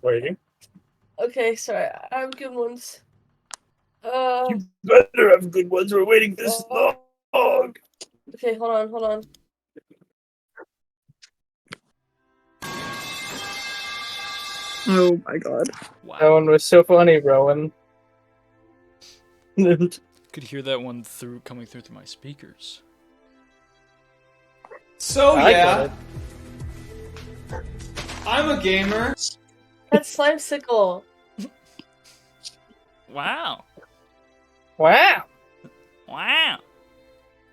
waiting. Okay, sorry. I have good ones. You better have good ones. We're waiting this long. Okay, hold on. Oh my god. Wow. That one was so funny, Rowan. Could hear that one coming through my speakers. So I yeah, got I'm a gamer. That's Slimesicle. Wow. Wow. Wow.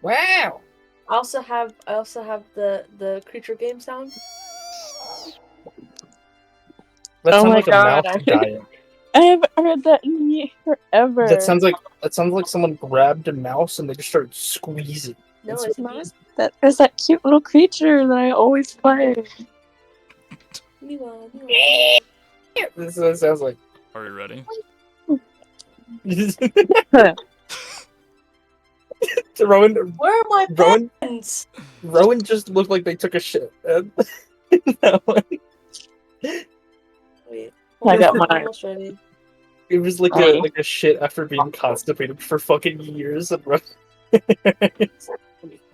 Wow. I also have the creature game sound. That Oh sounds my like god. a mouse dying. I haven't heard that in forever. That sounds like someone grabbed a mouse and they just started squeezing. No, It's- it's Not that. There's that cute little creature that I always play. Miwa. This sounds like. Are you ready? Rowan, Where are my Rowan, pens? Rowan just looked like they took a shit. That one. Wait. I got I'm mine. almost ready. It was like Oh. a shit after being constipated for fucking years. And Why is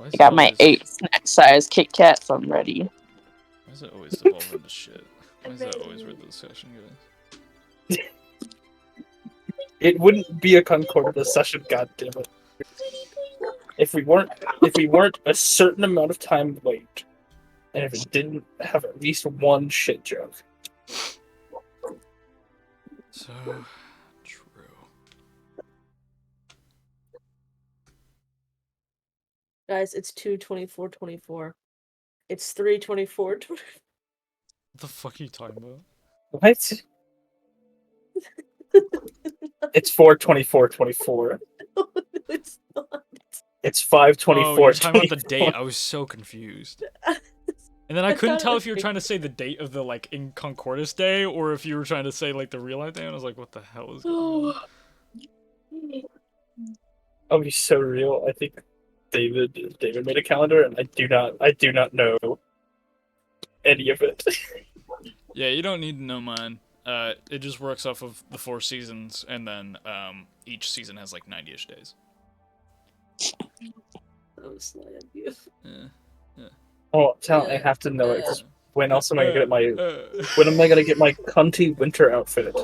I it got my always- 8 snack size Kit Kats. I'm ready. Why is it always evolve into shit? Why is that always where the discussion goes? It wouldn't be a Concordis session, goddammit. If we weren't a certain amount of time late, and if it didn't have at least one shit joke. So true. Guys, it's 2:24:24. It's 3:24. What the fuck are you talking about? What? It's 4:24:24. It's not. It's 5:24. Oh, you're talking about the date. I was so confused. And then I couldn't tell if you were trying to say the date of the like in Concordis day or if you were trying to say like the real life day. And I was like, what the hell is going on? I'll be so real. I think David made a calendar, and I do not know any of it. Yeah, you don't need to know mine. It just works off of the 4 seasons, and then each season has like 90-ish days. Oh, slide you. Yeah. Oh, I have to know it. 'Cause when else am I gonna get my? When am I gonna get my cunty winter outfit?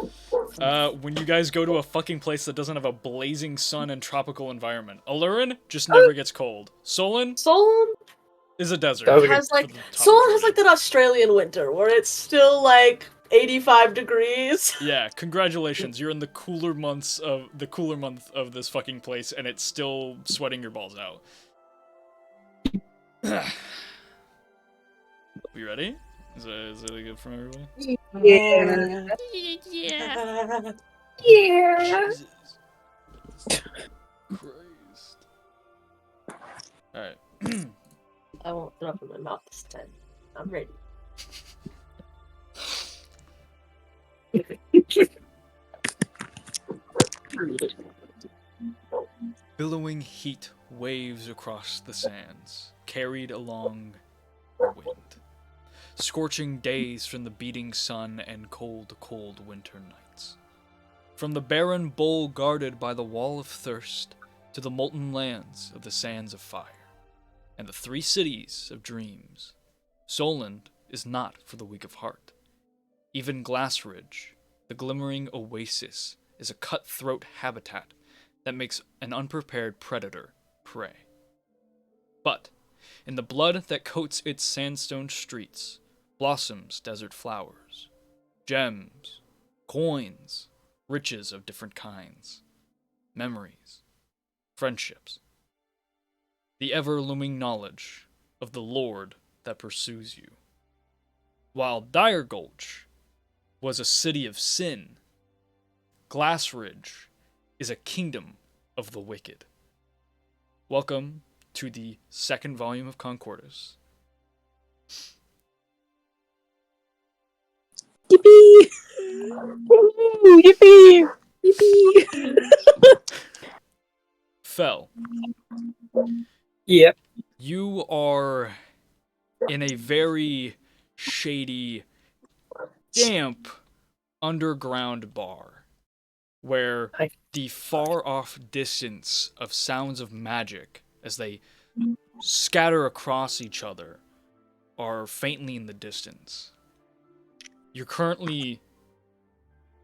When you guys go to a fucking place that doesn't have a blazing sun and tropical environment. Alurin just never gets cold. Solon is a desert. That was a good- has like for the top Solon has majority. like that Australian winter where it's still like 85 degrees. Yeah, congratulations. You're in the cooler month of this fucking place, and it's still sweating your balls out. We ready? Is it good from everybody? Yeah. Jesus Christ. Alright. I won't throw up in my mouth this time. I'm ready. Billowing heat waves across the sands, carried along the wind. Scorching days from the beating sun and cold, cold winter nights. From the barren bowl guarded by the wall of thirst to the molten lands of the sands of fire, and the 3 cities of dreams, Solent is not for the weak of heart. Even Glassridge, the glimmering oasis, is a cutthroat habitat that makes an unprepared predator prey. But in the blood that coats its sandstone streets blossoms desert flowers, gems, coins, riches of different kinds, memories, friendships, the ever-looming knowledge of the Lord that pursues you. While Dire Gulch was a city of sin, Glassridge is a kingdom of the wicked. Welcome to the 2nd volume of Concordis. Yippee! Woo! Yippee! Yippee! Fel, Yep. you are in a very shady, damp, underground bar where I- the far off distance of sounds of magic as they scatter across each other are faintly in the distance. You're currently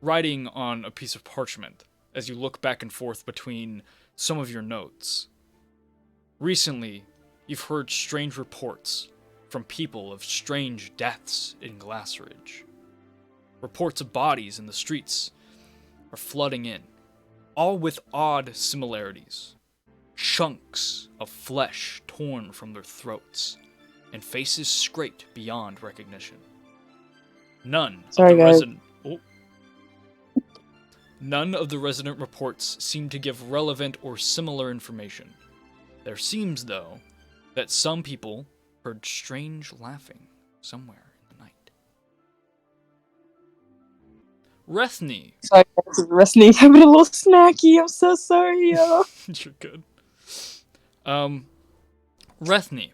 writing on a piece of parchment as you look back and forth between some of your notes. Recently, you've heard strange reports from people of strange deaths in Glassridge. Reports of bodies in the streets are flooding in, all with odd similarities. Chunks of flesh torn from their throats, and faces scraped beyond recognition. None Sorry, of the guys. resident None of the resident reports seem to give relevant or similar information. There seems, though, that some people heard strange laughing somewhere in the night. Rethny. Sorry, guys. Resting. I'm a little snacky. I'm so sorry, yo. You're good. Rethny.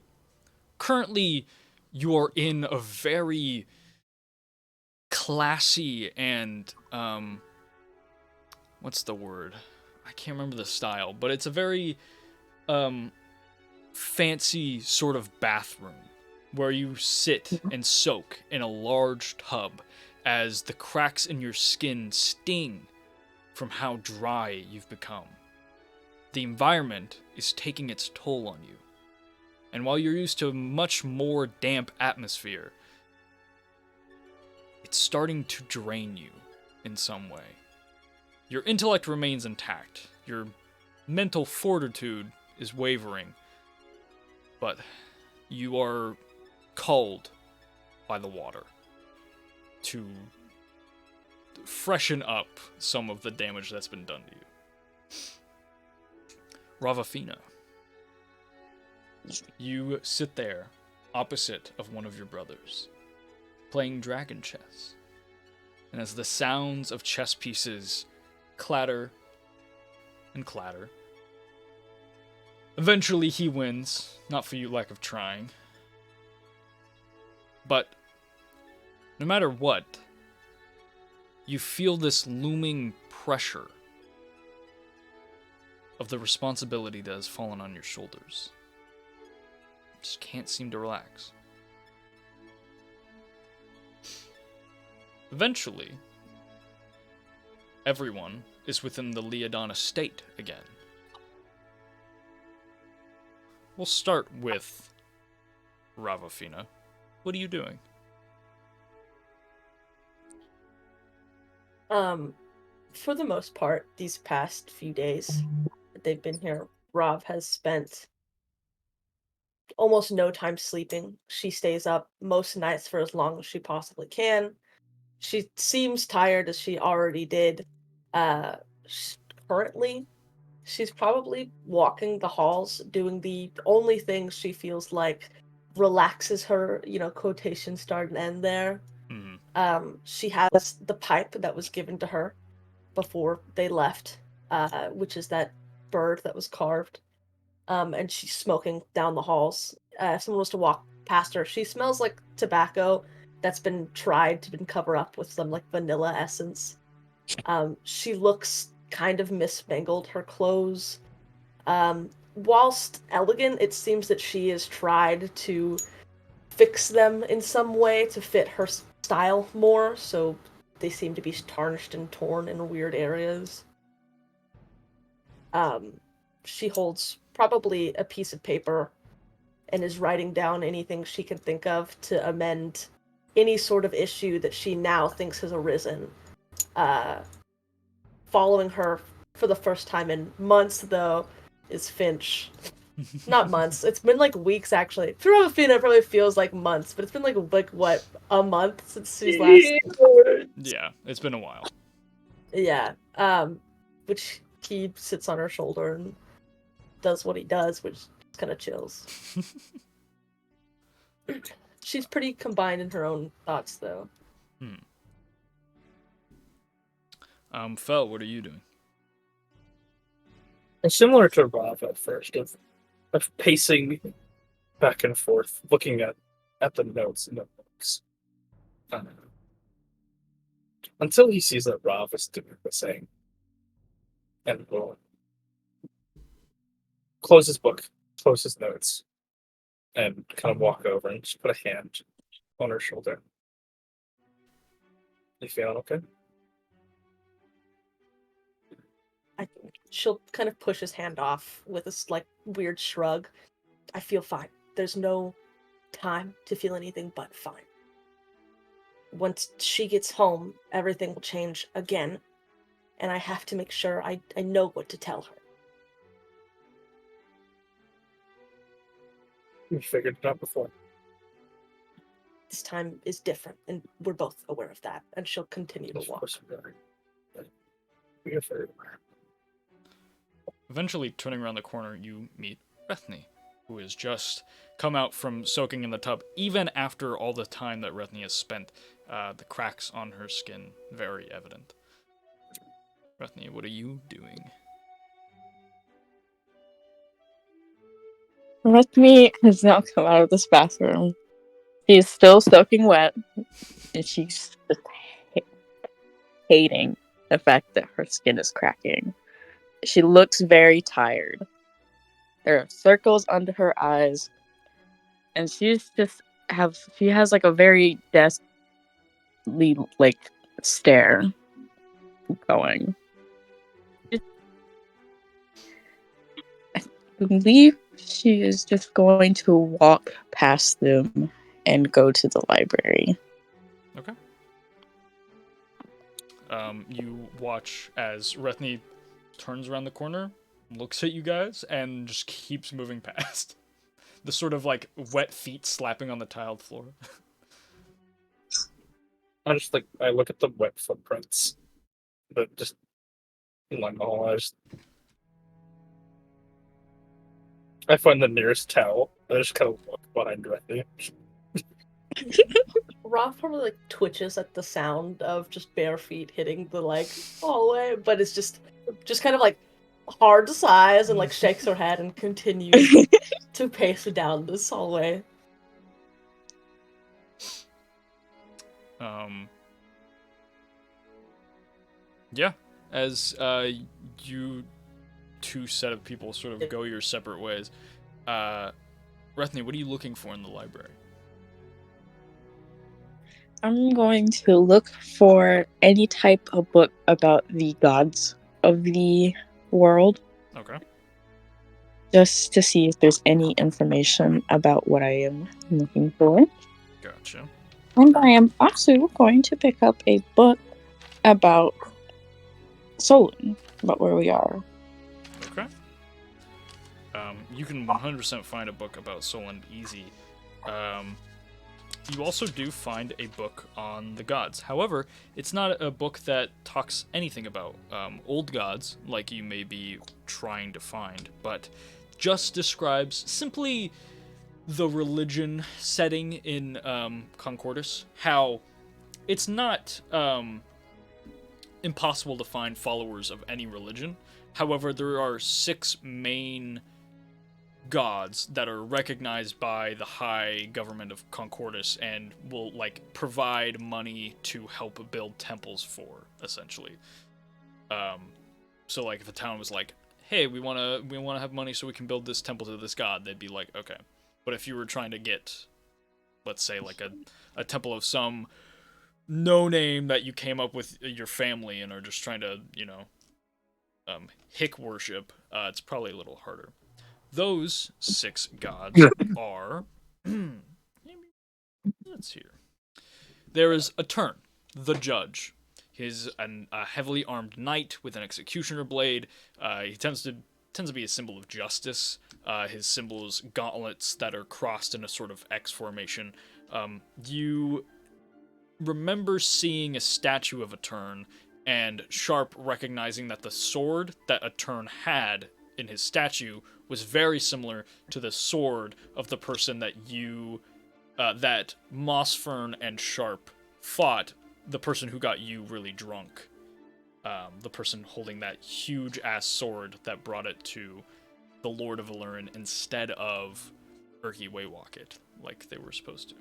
Currently, you are in a very classy and, what's the word? I can't remember the style, but it's a very, fancy sort of bathroom where you sit and soak in a large tub as the cracks in your skin sting from how dry you've become. The environment is taking its toll on you. And while you're used to a much more damp atmosphere, it's starting to drain you in some way. Your intellect remains intact. Your mental fortitude is wavering. But you are called by the water to freshen up some of the damage that's been done to you. Ravafina. You sit there opposite of one of your brothers, playing dragon chess. And as the sounds of chess pieces clatter and clatter, eventually he wins, not for you lack of trying. But no matter what, you feel this looming pressure of the responsibility that has fallen on your shoulders. Just can't seem to relax. Eventually, everyone is within the Leodon estate again. We'll start with Ravafina. What are you doing? For the most part, these past few days that they've been here, Rav has spent almost no time sleeping. She stays up most nights for as long as she possibly can. She seems tired as she already did. Currently, she's probably walking the halls, doing the only thing she feels like relaxes her, quotation start and end there. She has the pipe that was given to her before they left, which is that bird that was carved. And she's smoking down the halls. If someone was to walk past her, she smells like tobacco that's been tried to cover up with some like vanilla essence. She looks kind of mismangled. Her clothes, whilst elegant, it seems that she has tried to fix them in some way to fit her style more, so they seem to be tarnished and torn in weird areas. She holds probably a piece of paper and is writing down anything she can think of to amend any sort of issue that she now thinks has arisen. Following her for the first time in months, though, is Finch. Not months. It's been like weeks, actually. For Ravafina, it probably feels like months, but it's been like what, a month since she's last. Yeah, it's been a while. Yeah. Which he sits on her shoulder and does what he does, which kind of chills. She's pretty combined in her own thoughts, though. Fel, what are you doing? Similar to Rav at first, of pacing back and forth, looking at the notes in the books. until he sees that Rav is doing the same, and will close his book, close his notes, and kind of walk over and just put a hand on her shoulder. You feeling okay? She'll kind of push his hand off with this like weird shrug. I feel fine. There's no time to feel anything but fine. Once she gets home, everything will change again, and I have to make sure I know what to tell her. We figured it out before. This time is different, and we're both aware of that, and she'll continue to Of walk. course we are. We are very aware. Eventually, turning around the corner, you meet Rethny, who has just come out from soaking in the tub. Even after all the time that Rethny has spent, the cracks on her skin very evident. Rethny, what are you doing? Rethny has now come out of this bathroom. She's still soaking wet, and she's just hating the fact that her skin is cracking. She looks very tired. There are circles under her eyes, and she has like a very deathly like stare going. I believe she is just going to walk past them and go to the library. Okay. You watch as Rethny turns around the corner, looks at you guys, and just keeps moving past. The sort of like wet feet slapping on the tiled floor. I look at the wet footprints, but just like all I find the nearest towel. I just kind of look behind Rethny. Roth probably like twitches at the sound of just bare feet hitting the like hallway, but it's just kind of like hard sighs and like shakes her head and continues to pace down this hallway. Yeah, as you two set of people sort of go your separate ways, Rethny, what are you looking for in the library? I'm going to look for any type of book about the gods of the world. Okay. Just to see if there's any information about what I am looking for. Gotcha. And I am also going to pick up a book about Solon, about where we are. Okay. You can 100% find a book about Solon easy. You also do find a book on the gods. However, it's not a book that talks anything about old gods, like you may be trying to find, but just describes simply the religion setting in Concordis. How it's not impossible to find followers of any religion. However, there are 6 main gods that are recognized by the high government of Concordis and will like provide money to help build temples for, essentially. So like if a town was like, hey, we wanna have money so we can build this temple to this god, they'd be like, okay. But if you were trying to get, let's say, like a temple of some no name that you came up with your family and are just trying to, hick worship, it's probably a little harder. Those 6 gods are... Let's hear. There is Etern, the judge. He's a heavily armed knight with an executioner blade. He tends to be a symbol of justice. His symbol is gauntlets that are crossed in a sort of X formation. You remember seeing a statue of Etern and Sharp recognizing that the sword that Etern had in his statue was very similar to the sword of the person that that Mossfern and Sharp fought, the person who got you really drunk. The person holding that huge-ass sword that brought it to the Lord of Valyrin instead of Urki Waywalkit, like they were supposed to.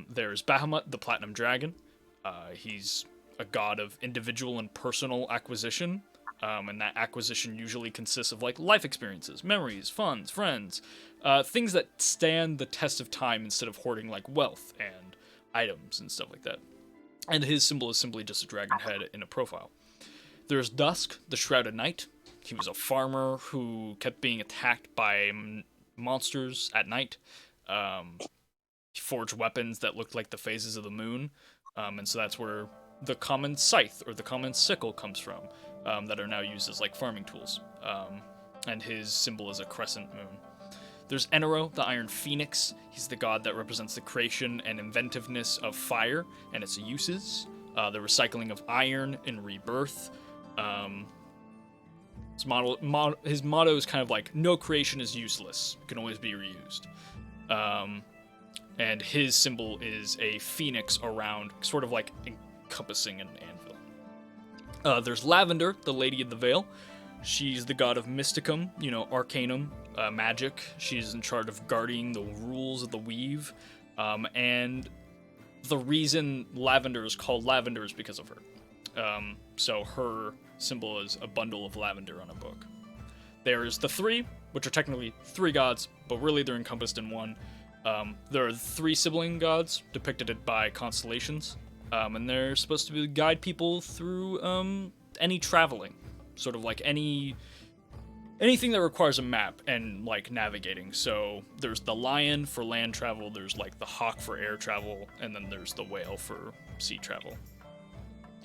There's Bahamut, the Platinum Dragon. He's a god of individual and personal acquisition, and that acquisition usually consists of like life experiences, memories, funds, friends, things that stand the test of time instead of hoarding like wealth and items and stuff like that. And his symbol is simply just a dragon head in a profile. There's Dusk, the Shrouded Knight. He was a farmer who kept being attacked by monsters at night. He forged weapons that looked like the phases of the moon, and so that's where the common scythe or the common sickle comes from, that are now used as like farming tools. And his symbol is a crescent moon. There's Enero, the Iron Phoenix. He's the god that represents the creation and inventiveness of fire and its uses, the recycling of iron and rebirth. His motto is kind of like, no creation is useless, it can always be reused. And his symbol is a phoenix around, sort of like encompassing an anvil. There's Lavender, the Lady of the Veil. She's the god of mysticum, arcanum, magic. She's in charge of guarding the rules of the weave. And the reason Lavender is called Lavender is because of her. So her symbol is a bundle of lavender on a book. There's the three, which are technically three gods, but really they're encompassed in one. There are three sibling gods depicted by constellations, and they're supposed to guide people through any traveling, sort of like anything that requires a map and like navigating. So there's the lion for land travel, there's like the hawk for air travel, and then there's the whale for sea travel.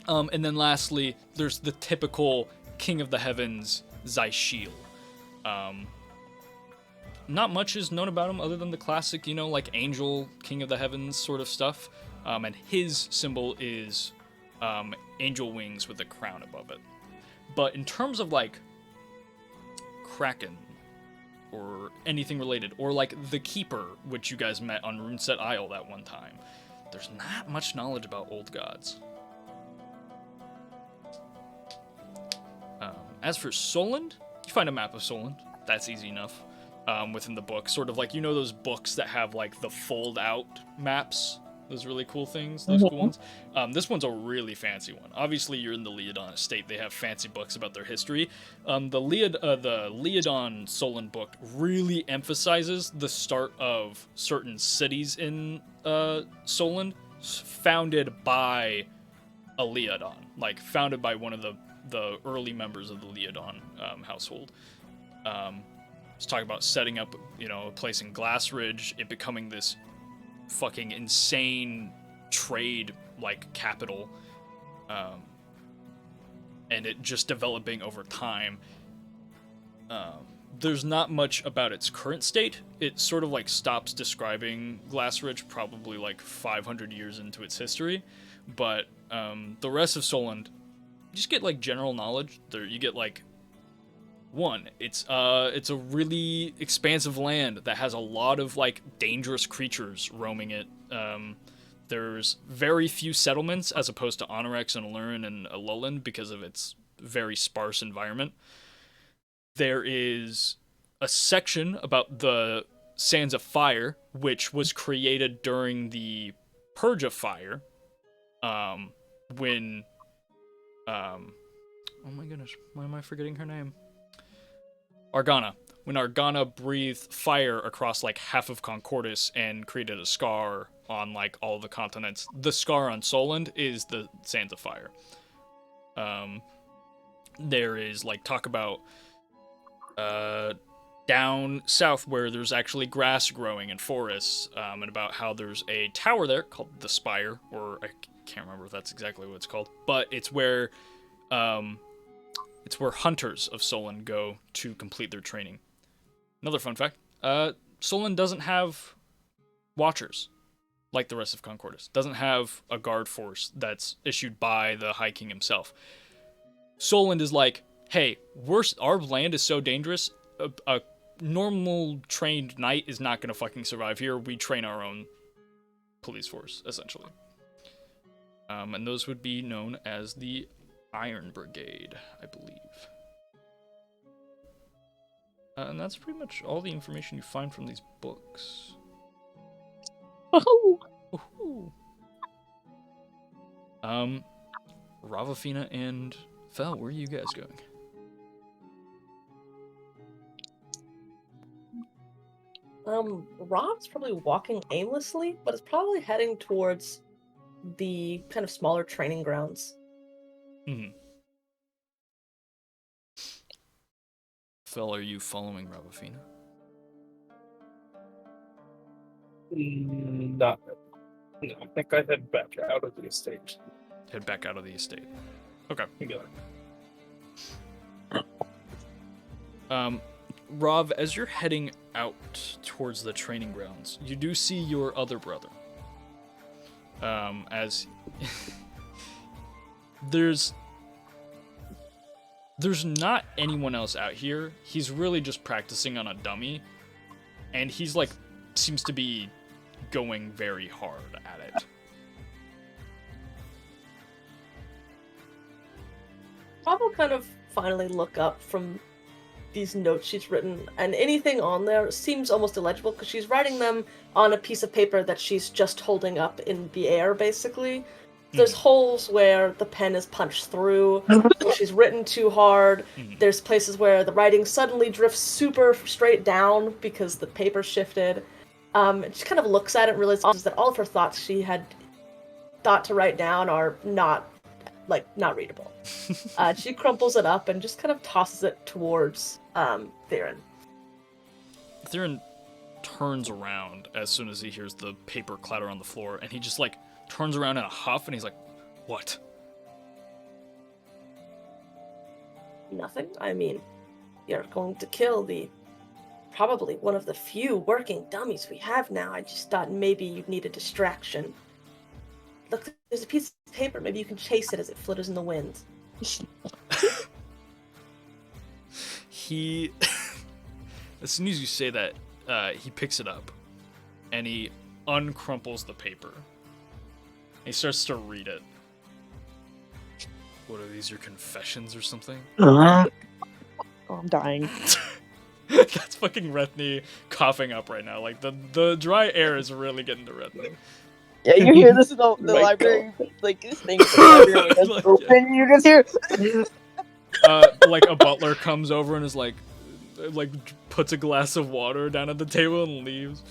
And then lastly, there's the typical King of the Heavens, Zyshil. Not much is known about him other than the classic, like angel, King of the Heavens sort of stuff. And his symbol is angel wings with a crown above it. But in terms of like Kraken or anything related, or like the Keeper, which you guys met on Runeset Isle that one time, there's not much knowledge about old gods. As for Solend, you find a map of Solend. That's easy enough. Within the book, sort of like, those books that have like the fold out maps, those really cool things, those cool ones. This one's a really fancy one. Obviously you're in the Leodon estate, they have fancy books about their history. The Leodon Solend book really emphasizes the start of certain cities in Solend founded by a Leodon, like founded by one of the early members of the Leodon household. Let's talk about setting up, a place in Glassridge, it becoming this fucking insane trade, capital, and it just developing over time. There's not much about its current state. It sort of, stops describing Glassridge probably, 500 years into its history, but the rest of Solend, you just get, general knowledge. There, you get, one, it's a really expansive land that has a lot of dangerous creatures roaming it. There's very few settlements as opposed to Onorex and Alurin and Alolan because of its very sparse environment. There is a section about the Sands of Fire, which was created during the Purge of Fire, when oh my goodness, why am I forgetting her name? Argana. When Argana breathed fire across half of Concordis and created a scar on all the continents. The scar on Solend is the Sands of Fire. There is talk about down south where there's actually grass growing and forests, and about how there's a tower there called the Spire, or I can't remember if that's exactly what it's called, but it's where hunters of Solend go to complete their training. Another fun fact, Solend doesn't have watchers like the rest of Concordis. Doesn't have a guard force that's issued by the High King himself. Solend is hey, our land is so dangerous, a normal trained knight is not going to fucking survive here. We train our own police force, essentially. And those would be known as the Iron Brigade, I believe. And that's pretty much all the information you find from these books. Oh. Woohoo. Ravafina and Fel, where are you guys going? Rob's probably walking aimlessly, but is probably heading towards the kind of smaller training grounds. Fel, are you following Ravafina? No, I think I head back out of the estate. Head back out of the estate. Okay. Yeah. Rav, as you're heading out towards the training grounds, you do see your other brother. As there's not anyone else out here. He's really just practicing on a dummy, and he's like seems to be going very hard at it. Rob will kind of finally look up from these notes she's written, and anything on there seems almost illegible because she's writing them on a piece of paper that she's just holding up in the air, basically. There's holes where the pen is punched through, where she's written too hard. There's places where the writing suddenly drifts super straight down because the paper shifted. She kind of looks at it and realizes that all of her thoughts she had thought to write down are not readable. She crumples it up and just kind of tosses it towards Theron. Theron turns around as soon as he hears the paper clatter on the floor, and he just like turns around in a huff, and he's like, "What?" Nothing. I mean, you're going to kill probably one of the few working dummies we have now. I just thought maybe you'd need a distraction. Look, there's a piece of paper. Maybe you can chase it as it flutters in the wind. He, as soon as you say that, he picks it up, and he uncrumples the paper. He starts to read it. What are these, your confessions or something? Oh, I'm dying. That's fucking Rethny coughing up right now. Like, the dry air is really getting to Rethny. Yeah, you hear this in the library, like, this thing in the library is Like, open, you just hear... like, a butler comes over and is like, puts a glass of water down at the table and leaves.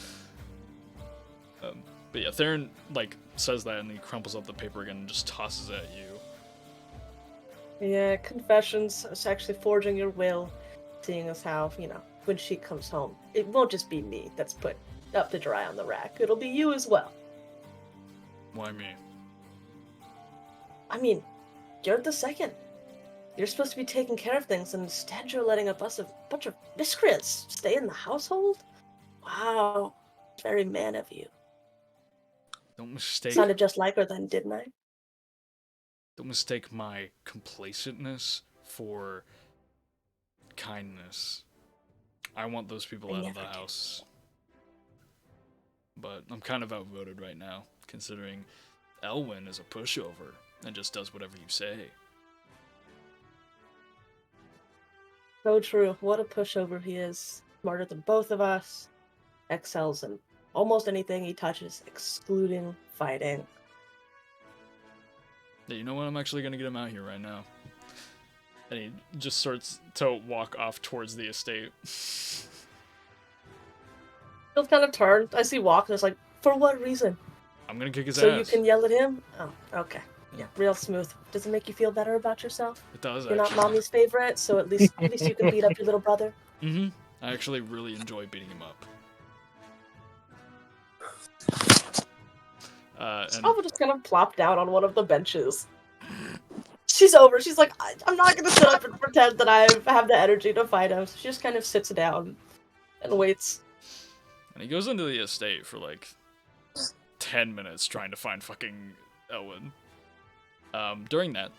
But yeah, Theron, like, says that and he crumples up the paper again and just tosses it at you. Yeah, confessions. It's actually forging your will, seeing as how, when she comes home, it won't just be me that's put up to dry on the rack. It'll be you as well. Why me? I mean, you're the second. You're supposed to be taking care of things, and instead you're letting a bunch of miscreants stay in the household? Wow. Very man of you. Don't mistake... Sounded just like her then, didn't I? Don't mistake my complacentness for kindness. I want those people out of the house. But I'm kind of outvoted right now, considering Elwyn is a pushover and just does whatever you say. So true. What a pushover he is. Smarter than both of us. Excels in almost anything he touches, excluding fighting. Yeah, you know what? I'm actually going to get him out here right now. And he just starts to walk off towards the estate. He'll kind of turn as he walks, and it's like, for what reason? I'm going to kick his ass. So you can yell at him? Oh, okay. Yeah, real smooth. Does it make you feel better about yourself? It does, You're actually. not mommy's favorite, so at least you can beat up your little brother. Mm-hmm. I actually really enjoy beating him up. And Alva just kind of plopped down on one of the benches. She's over. She's like, I'm not going to sit up and pretend that I have the energy to fight him. So she just kind of sits down and waits. And he goes into the estate for like 10 minutes trying to find fucking Elwyn. During that,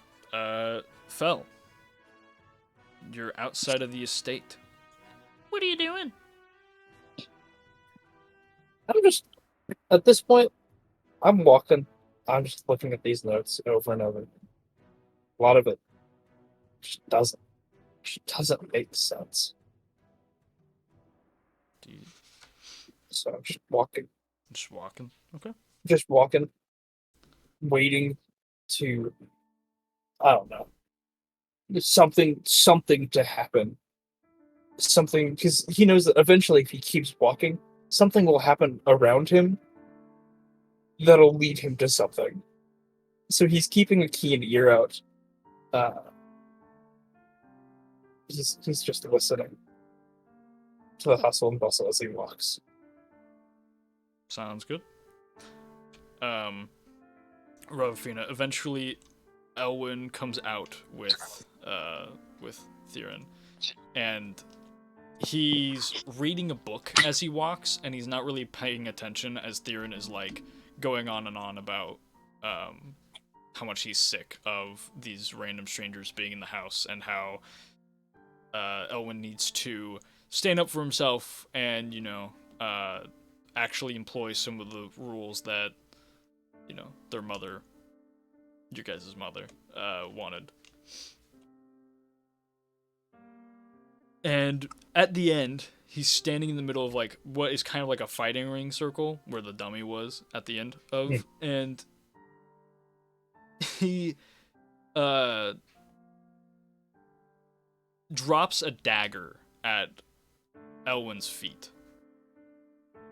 Fel, you're outside of the estate. What are you doing? I'm just, at this point, I'm walking. I'm just looking at these notes over and over. A lot of it just doesn't make sense. So I'm just walking. Just walking. Okay. Just walking, waiting to, I don't know, something to happen. Something, because he knows that eventually if he keeps walking, something will happen around him that'll lead him to something. So he's keeping a keen ear out. He's just listening to the hustle and bustle as he walks. Sounds good. Ravafina, eventually Elwyn comes out with Theron, and he's reading a book as he walks, and he's not really paying attention as Theron is like going on and on about how much he's sick of these random strangers being in the house, and how Elwyn needs to stand up for himself and, actually employ some of the rules that, their mother, your guys' mother, wanted. And at the end, he's standing in the middle of like what is kind of like a fighting ring circle where the dummy was at the end of, and he drops a dagger at Elwyn's feet.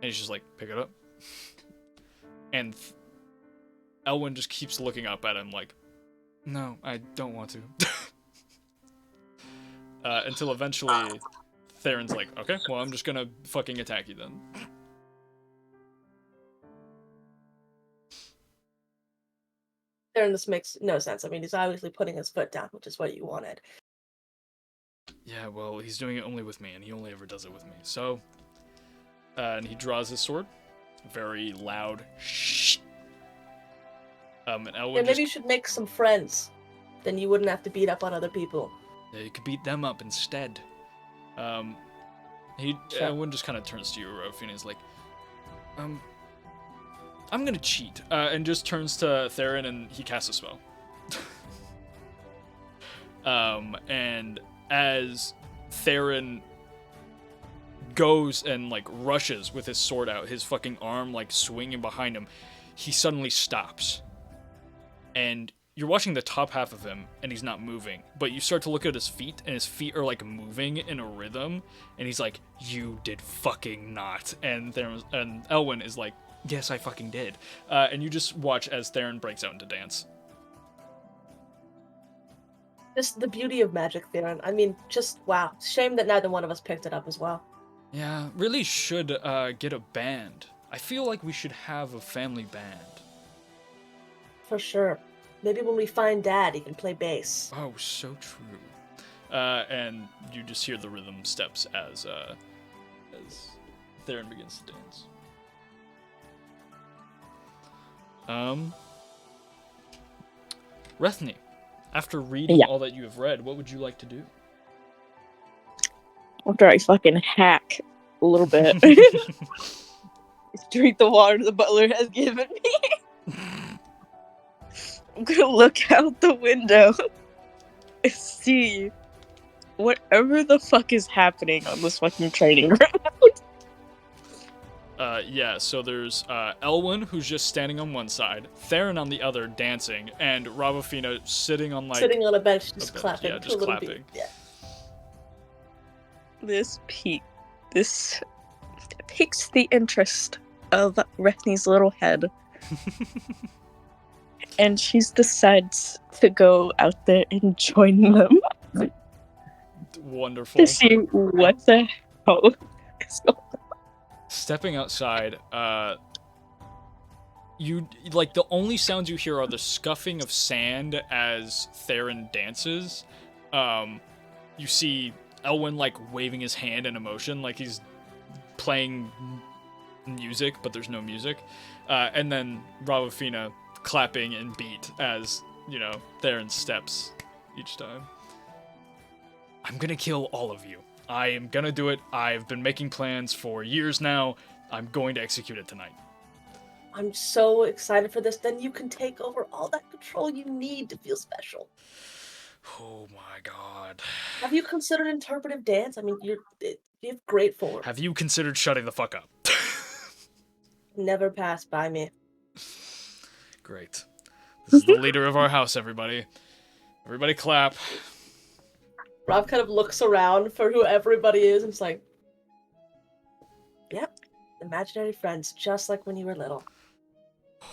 And he's just like, pick it up. And Elwyn just keeps looking up at him like, no, I don't want to. Until eventually Theron's like, okay, well, I'm just gonna fucking attack you then. Theron, this makes no sense. I mean, he's obviously putting his foot down, which is what you wanted. Yeah, well, he's doing it only with me, and he only ever does it with me. So, and he draws his sword. Very loud. Shh. And Elwyn maybe you should make some friends. Then you wouldn't have to beat up on other people. Yeah, you could beat them up instead. Elwyn just kind of turns to you, Rofina, and is like, I'm gonna cheat. And just turns to Theron, and he casts a spell. And as Theron goes and like rushes with his sword out, his fucking arm like swinging behind him, he suddenly stops. And you're watching the top half of him, and he's not moving. But you start to look at his feet, and his feet are like moving in a rhythm. And he's like, "You did fucking not." And Elwyn is like, "Yes, I fucking did." And you just watch as Theron breaks out into dance. Just the beauty of magic, Theron. I mean, just wow. Shame that neither one of us picked it up as well. Yeah, really should get a band. I feel like we should have a family band. For sure. Maybe when we find Dad, he can play bass. Oh, so true. And you just hear the rhythm steps as Theron begins to dance. Rethny, after reading all that you have read, what would you like to do? After I fucking hack a little bit. Drink the water the butler has given me. I'm gonna look out the window and see whatever the fuck is happening on this fucking training ground. Yeah, so there's Elwyn, who's just standing on one side, Theron on the other, dancing, and Ravafina sitting on a bench, just clapping. Yeah, just clapping. Beat. Yeah. This piques the interest of Rethny's little head. And she decides to go out there and join them. Wonderful. To see what the hell is going on. Stepping outside, you like the only sounds you hear are the scuffing of sand as Theron dances. You see Elwyn like waving his hand in emotion, like he's playing music, but there's no music. And then Ravafina clapping and beat as, Theron steps each time. I'm gonna kill all of you. I am gonna do it. I've been making plans for years now. I'm going to execute it tonight. I'm so excited for this. Then you can take over all that control you need to feel special. Oh my god. Have you considered interpretive dance? I mean, you have great form. Have you considered shutting the fuck up? Never passed by me. Great. This is the leader of our house, everybody. Everybody clap. Rob kind of looks around for who everybody is and it's like, yep, imaginary friends, just like when you were little. Oh,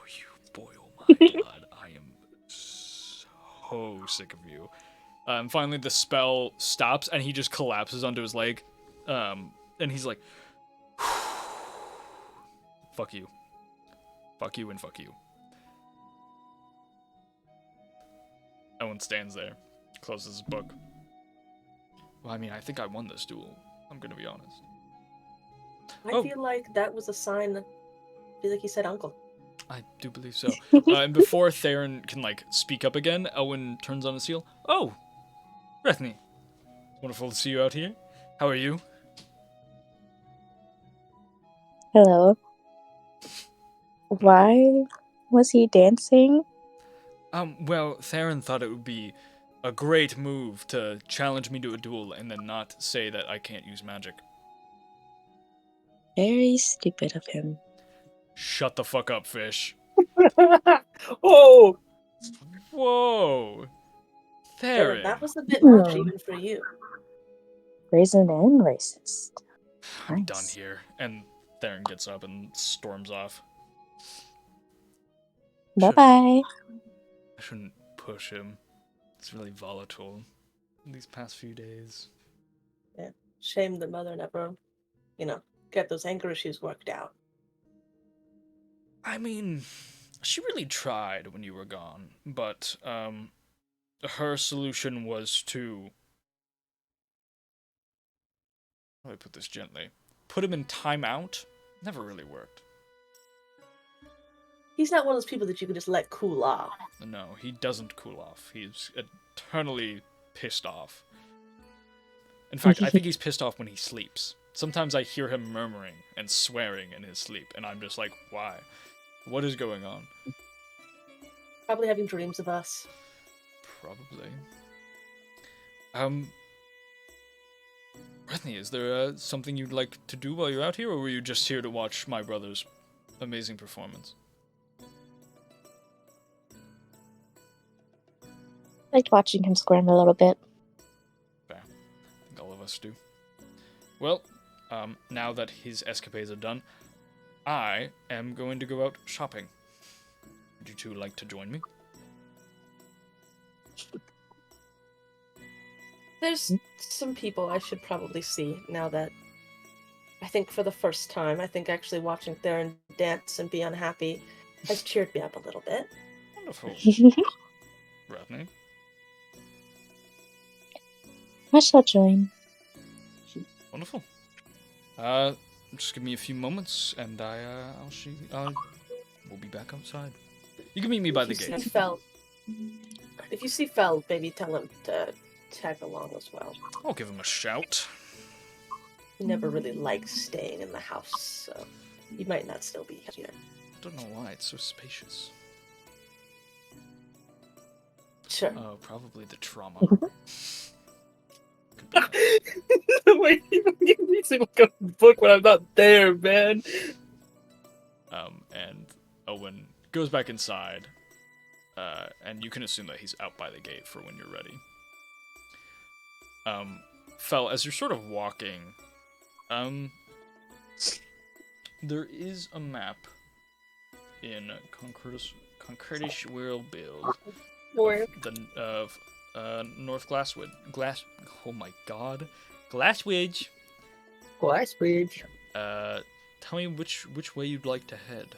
you boil my blood. I am so sick of you. Finally, the spell stops, and he just collapses onto his leg. And he's like, fuck you. Fuck you and fuck you. Owen stands there, closes his book. Well, I mean, I think I won this duel. I'm gonna be honest. I feel like that was a sign. I feel like he said uncle. I do believe so. And before Theron can, like, speak up again, Owen turns on his heel. Oh! Brethany. Wonderful to see you out here. How are you? Hello. Why was he dancing? Well, Theron thought it would be a great move to challenge me to a duel and then not say that I can't use magic. Very stupid of him. Shut the fuck up, fish. Oh! Whoa! Theron. That was a bit much even for you. Brazen and racist. I'm Nice. done here. And Theron gets up and storms off. Bye-bye. I shouldn't push him. It's really volatile these past few days. Yeah. Shame the mother never, get those anger issues worked out. I mean, she really tried when you were gone, but, her solution was to... How do I put this gently? Put him in timeout? Never really worked. He's not one of those people that you can just let cool off. No, he doesn't cool off. He's eternally pissed off. In fact, I think he's pissed off when he sleeps. Sometimes I hear him murmuring and swearing in his sleep, and I'm just like, why? What is going on? Probably having dreams of us. Probably. Brethany, is there something you'd like to do while you're out here, or were you just here to watch my brother's amazing performance? I liked watching him squirm a little bit. Fair. I think all of us do. Well, now that his escapades are done, I am going to go out shopping. Would you two like to join me? There's some people I should probably see now that I think for the first time, actually watching Theron dance and be unhappy has cheered me up a little bit. Wonderful. Brethany? I shall join. Wonderful. Just give me a few moments, and we'll be back outside. You can meet me by the gate. If you see Fel, maybe tell him to tag along as well. I'll give him a shout. He never really likes staying in the house, so he might not still be here. I don't know why it's so spacious. Sure. Oh, probably the trauma. The way you give me some kind of book when I'm not there, man. And Owen goes back inside, and you can assume that he's out by the gate for when you're ready. Fel, as you're sort of walking, there is a map in Concordis World Build North Glasswood. Oh my god. Glassridge. Glassridge. Tell me which way you'd like to head.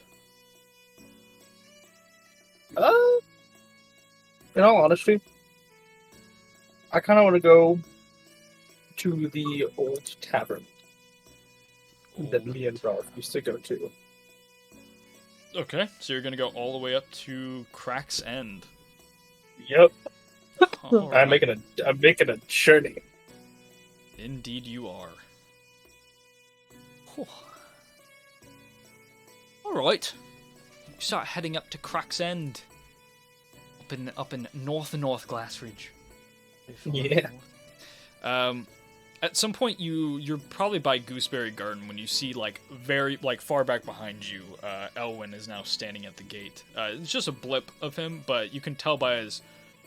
In all honesty, I kind of want to go to the old tavern that me and Ralph used to go to. Okay, so you're gonna go all the way up to Crack's End. Yep. All I'm right. making a journey. Indeed you are. Whew. Alright. You start heading up to Crack's End. Up in North Glassridge. Yeah. At some point, you're probably by Gooseberry Garden when you see very far back behind you. Elwyn is now standing at the gate. It's just a blip of him, but you can tell by his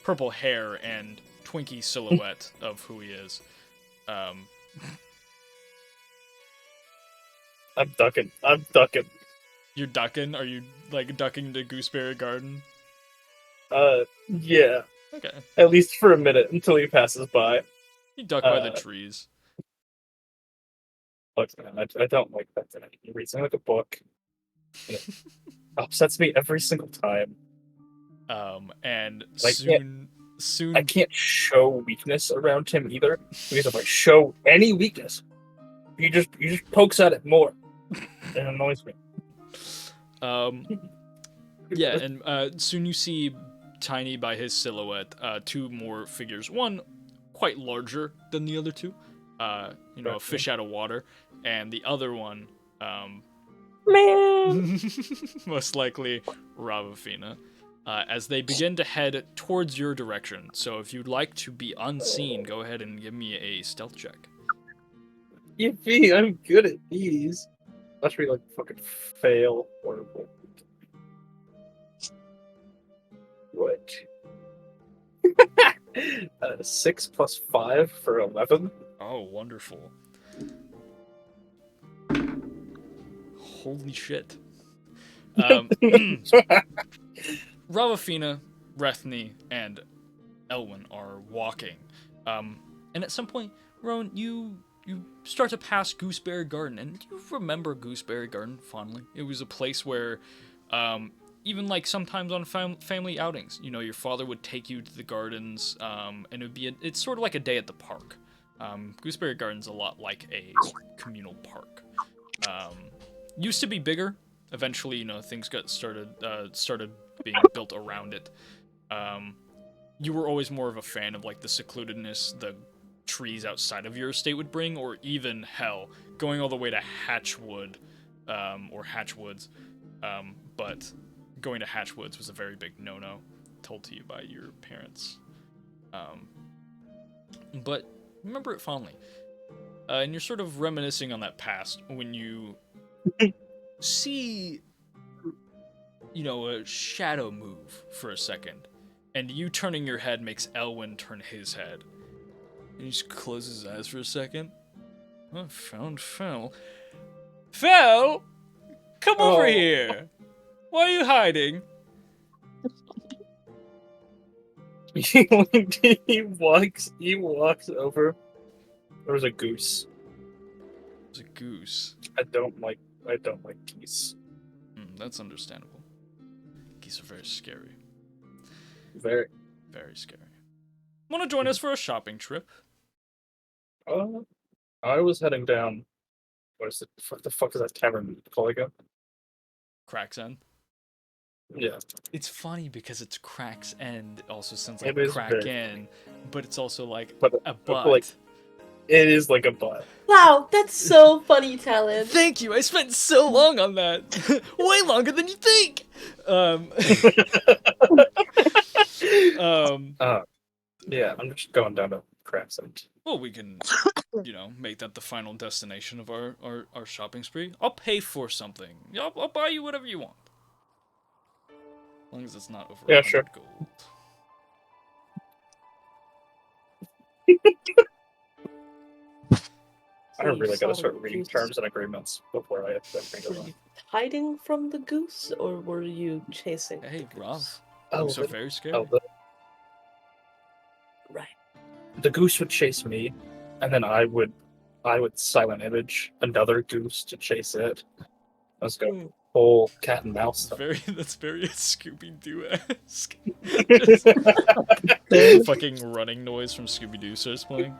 purple hair and Twinkie silhouette of who he is. I'm ducking. You're ducking? Are you ducking to Gooseberry Garden? Yeah. Okay. At least for a minute until he passes by. You duck by the trees. Look, man, I don't like that. He reads me like a book. It upsets me every single time. And Like, soon I can't show weakness around him either, because if I show any weakness, he just pokes at it more. It annoys me. Yeah, and soon you see, tiny by his silhouette, two more figures. One quite larger than the other two, a fish out of water, and the other one, Man! most likely Ravafina, as they begin to head towards your direction. So if you'd like to be unseen, go ahead and give me a stealth check. Yippee, I'm good at these. Let's really fucking fail. Horrible. What? 6 plus 5 for 11. Oh, wonderful. Holy shit. Ravafina, Rethni, and Elwyn are walking. And at some point, Rowan, you start to pass Gooseberry Garden, and you remember Gooseberry Garden fondly. It was a place where, even sometimes on family outings, your father would take you to the gardens, and it's sort of like a day at the park. Gooseberry Garden's a lot like a communal park. Used to be bigger. Eventually, things got started being built around it. You were always more of a fan of the secludedness the trees outside of your estate would bring, or even hell, going all the way to Hatchwood, or Hatchwoods. But going to Hatchwoods was a very big no-no, told to you by your parents. But remember it fondly. And you're sort of reminiscing on that past when you see, a shadow move for a second. And you turning your head makes Elwyn turn his head. And he just closes his eyes for a second. I found Fel. Fel! Come over here! Why are you hiding? he walks over. There's a goose. There's a goose. I don't like geese. That's understandable. Geese are very scary. Very. Very scary. Want to join us for a shopping trip? I was heading down. What the fuck is that tavern called again? Crack's End. Yeah. It's funny because it's Crack's End. It also sounds like crack in, but it's also a butt. It is like a butt. Wow, that's so funny, Talon. Thank you. I spent so long on that. Way longer than you think. Yeah, I'm just going down to Crack's End. Well, we can, make that the final destination of our shopping spree. I'll pay for something. I'll buy you whatever you want. As long as it's not over 100 gold. I don't really gotta start reading terms and agreements before I have to bring it Were on. you hiding from the goose, or were you chasing Hey, the Rob. goose? Goose are very scary. Right. The goose would chase me, and then I would silent image another goose to chase it. Let's go. Whole cat and mouse stuff. That's very Scooby-Doo-esque. Fucking running noise from Scooby-Doo starts playing.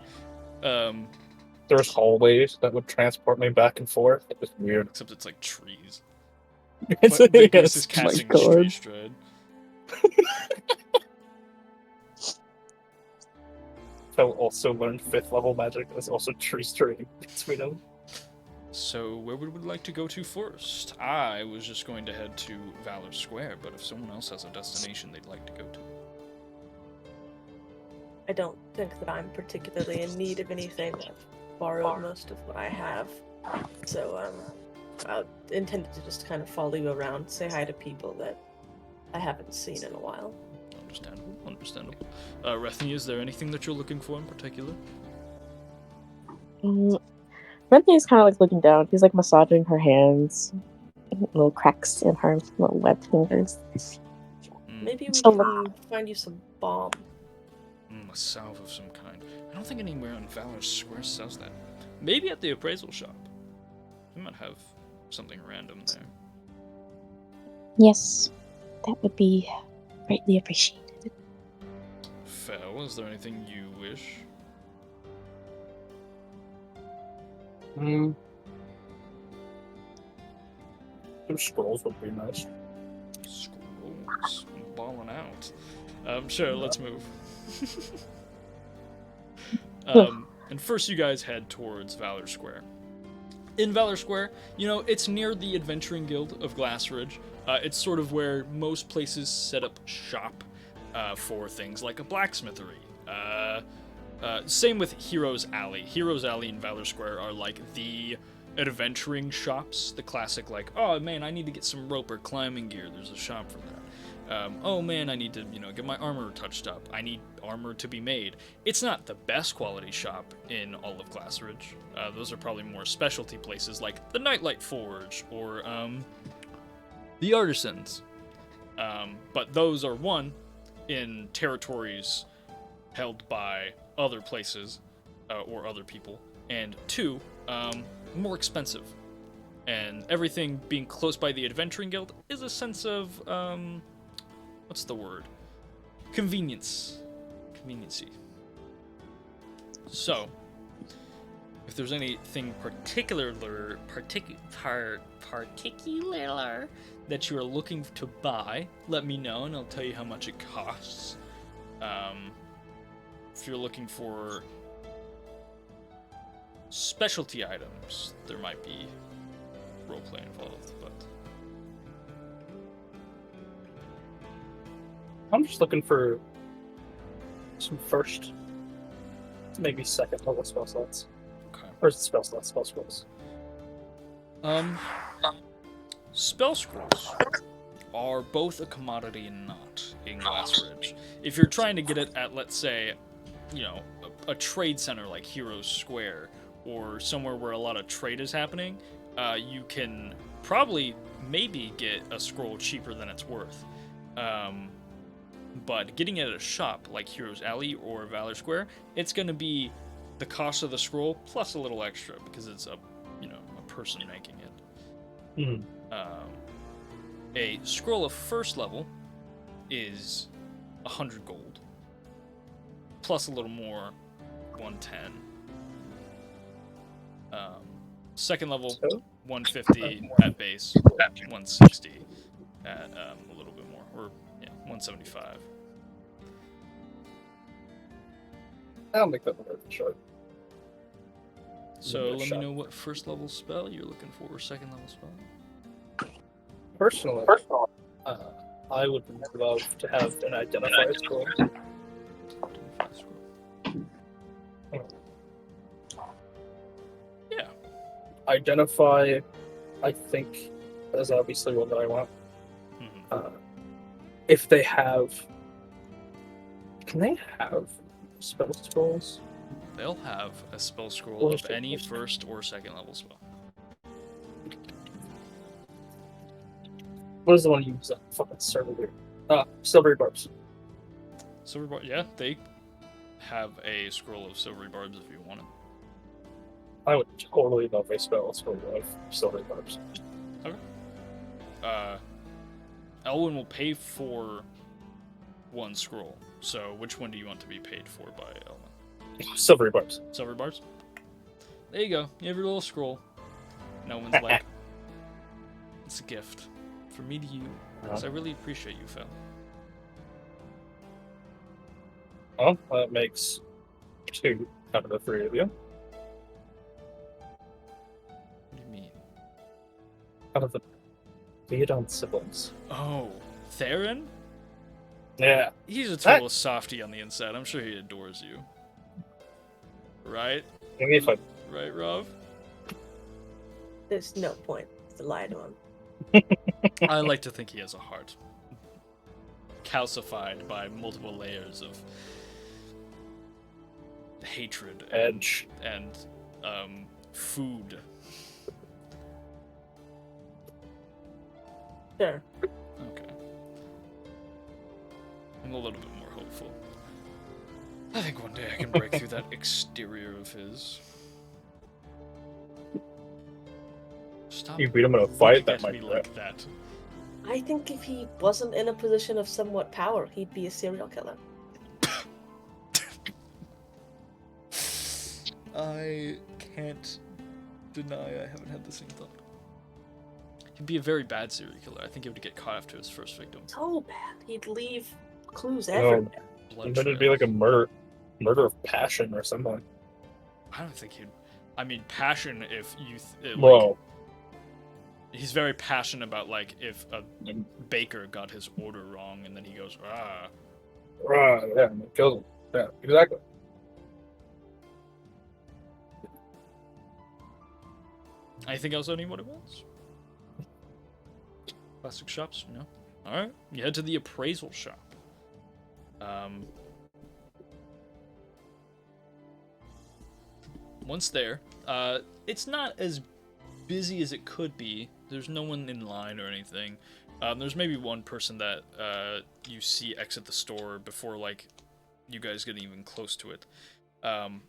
There's hallways that would transport me back and forth. It was weird. Except it's like trees. The goose is casting tree stride. Phil also learned 5th level magic. There's also tree straying between them. So where would we like to go to first? I was just going to head to Valor Square, but if someone else has a destination they'd like to go to. I don't think that I'm particularly in need of anything. borrowed most of what I have. So I intended to just kind of follow you around, say hi to people that I haven't seen in a while. Understandable. Rethny, is there anything that you're looking for in particular? Rethany's kind of like looking down. He's like massaging her hands, little cracks in her little webbed fingers. Maybe we So- can find you some balm. A salve of some kind. I don't think anywhere on Valor Square sells that. Maybe at the appraisal shop. We might have something random there. Yes, that would be greatly appreciated. Fel, is there anything you wish? Some scrolls would be nice. Scrolls. Balling out. Sure, let's move. And first you guys head towards Valor Square. In Valor Square, it's near the Adventuring Guild of Glassridge. It's sort of where most places set up shop for things like a blacksmithery. Same with Heroes Alley. Heroes Alley and Valor Square are like the adventuring shops. The classic like, oh man, I need to get some rope or climbing gear. There's a shop for that. Oh man, I need to, get my armor touched up. I need armor to be made. It's not the best quality shop in all of Glassridge. Those are probably more specialty places like the Nightlight Forge or the Artisans. But those are one in territories held by other places or other people, and two, more expensive. And everything being close by the Adventuring Guild is a sense of what's the word? Conveniency. So, if there's anything particular that you are looking to buy, let me know and I'll tell you how much it costs. If you're looking for specialty items, there might be roleplay involved, but I'm just looking for some first, maybe second level spell slots. okay. Or spell slots, spell scrolls. Spell scrolls are both a commodity and not in Glassridge. If you're trying to get it at, let's say, a trade center like Heroes Square or somewhere where a lot of trade is happening, you can probably maybe get a scroll cheaper than it's worth. But getting it at a shop like Heroes Alley or Valor Square, it's going to be the cost of the scroll plus a little extra because it's a person making it. A scroll of first level is 100 gold plus a little more, 110. Second level, 150 at base, 160 at a little bit more, or 175. I'll make that worth the short. So let me know what first level spell you're looking for, or second level spell. Personally, I would love to have an identifier scroll. Yeah. Identify, I think, is obviously one that I want. If they have... Can they have spell scrolls? They'll have a spell scroll of any first or second level spell. What is the one you use? Fucking silvery. Silvery barbs. Silvery barbs, yeah, they have a scroll of silvery barbs if you want it. I would totally love a spell scroll of silvery barbs. Okay. Elwyn will pay for one scroll. So which one do you want to be paid for by Elwyn? Silvery barbs. Silvery barbs? There you go. You have your little scroll. No one's like, it's a gift for me to you, because I really appreciate you, Phil. Well, that makes 2 out of the 3 of you. What do you mean? Out of the Theodon siblings. Oh, Theron? Yeah. He's a total softie on the inside. I'm sure he adores you. Right? Maybe if I right, Rob? There's no point to lie to him. I like to think he has a heart. Calcified by multiple layers of hatred Edge. and food. Sure. Okay. I'm a little bit more hopeful. I think one day I can break through that exterior of his. Stop You beat him in a fight, looking that at might me be like that. I think if he wasn't in a position of somewhat power, he'd be a serial killer. I can't deny I haven't had the same thought. He'd be a very bad serial killer. I think he would get caught after his first victim. So bad. He'd leave clues Oh, everywhere. Blood And then it'd be like a trails. murder of passion or something. I don't think he'd. I mean, passion. If you like, Whoa. he's very passionate about like if a baker got his order wrong and then he goes ah. Yeah, and it kills him. Yeah, exactly. Anything else anyone wants? Plastic shops? No. All right. You head to the appraisal shop. Once there, it's not as busy as it could be. There's no one in line or anything. There's maybe one person that you see exit the store before like you guys get even close to it. The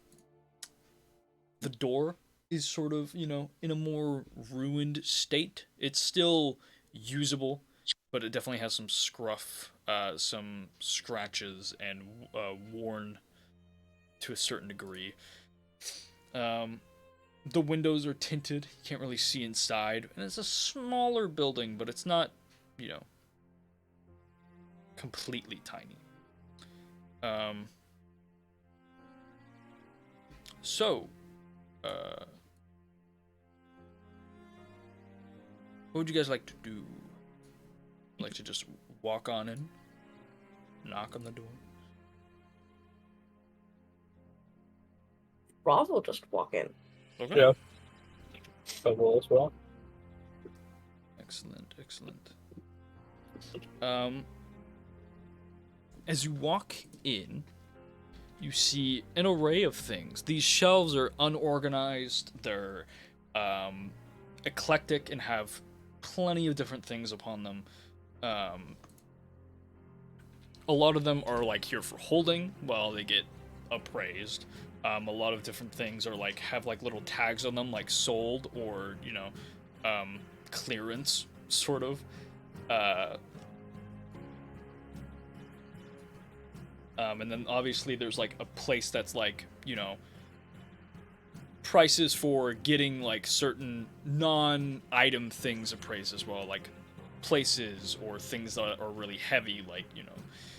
door is sort of, you know, in a more ruined state. It's still usable, but it definitely has some scruff, some scratches, and worn to a certain degree. The windows are tinted. You can't really see inside. And it's a smaller building, but it's not, you know, completely tiny. What would you guys like to do? Like to just walk on in? Knock on the door? Rob will just walk in. Okay. Yeah. Double as well. Excellent, excellent. As you walk in, you see an array of things. These shelves are unorganized, they're eclectic and have plenty of different things upon them. A lot of them are like here for holding while they get appraised. A lot of different things are like have like little tags on them, like sold or, you know, clearance sort of. And then obviously there's like a place that's like, you know, prices for getting like certain non-item things appraised as well, like places or things that are really heavy, like, you know,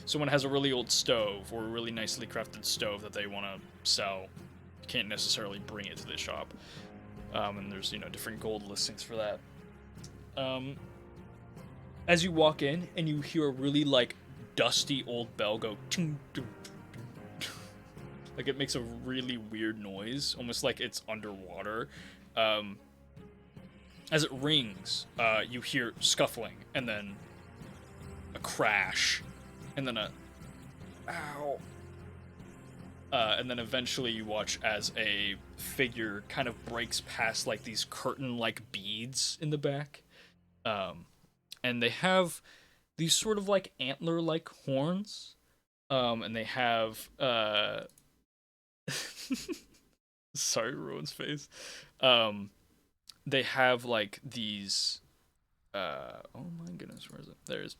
someone has a really old stove or a really nicely crafted stove that they want to sell. You can't necessarily bring it to the shop. And there's, you know, different gold listings for that. As you walk in and you hear a really like dusty old bell go ting, ting, ting. Like it makes a really weird noise, almost like it's underwater. As it rings, you hear scuffling and then a crash and then a ow. And then eventually you watch as a figure kind of breaks past like these curtain-like beads in the back. And they have these sort of like antler-like horns. And they have sorry, Rowan's face. They have like these oh my goodness, where is it? There it is.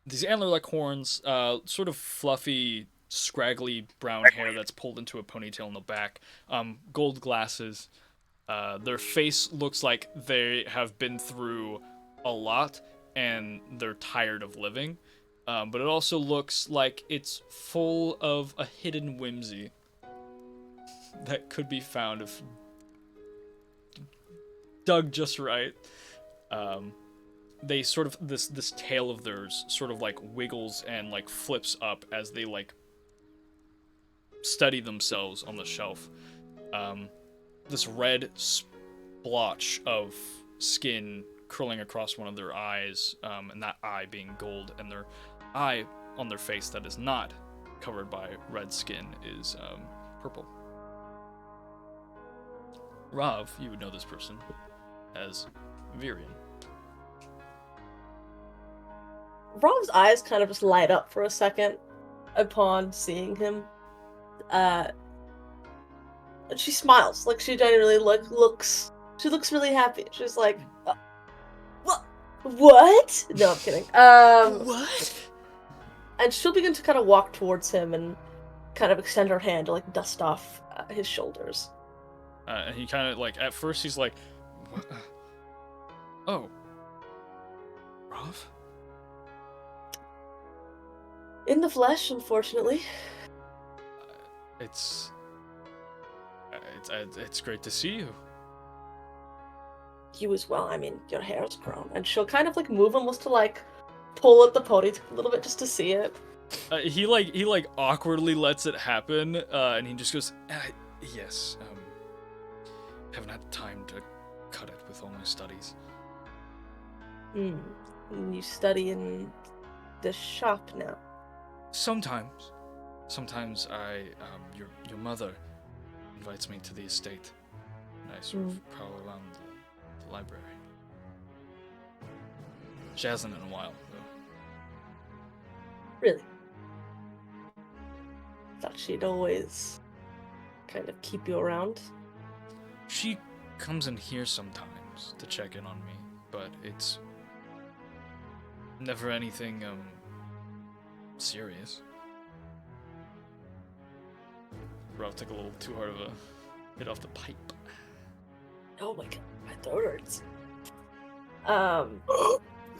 These antler-like horns, sort of fluffy, scraggly brown hair that's pulled into a ponytail in the back, gold glasses. Their face looks like they have been through a lot and they're tired of living. But it also looks like it's full of a hidden whimsy that could be found if dug just right. They sort of this tail of theirs sort of like wiggles and like flips up as they like steady themselves on the shelf. This red splotch of skin curling across one of their eyes, and that eye being gold, and their eye on their face that is not covered by red skin is purple. Rav, you would know this person as Virion. Rav's eyes kind of just light up for a second upon seeing him. And she smiles, like she genuinely looks. She looks really happy. She's like, what? No, I'm kidding. What? And she'll begin to kind of walk towards him and kind of extend her hand to like dust off his shoulders. And he kind of like, at first he's like, what? Oh, Rav? In the flesh, unfortunately. It's great to see you. You as well. I mean, your hair's grown. And she'll kind of like move almost to like pull at the ponytail a little bit just to see it. He awkwardly lets it happen, and he just goes, yes, haven't had time to cut it with all my studies. You study in the shop now? Sometimes your mother invites me to the estate, and I sort of prowl around the library. She hasn't in a while, though. Really? Thought she'd always kind of keep you around. She comes in here sometimes to check in on me, but it's never anything, serious. Rob took a little too hard of a hit off the pipe. Oh my god, my throat hurts.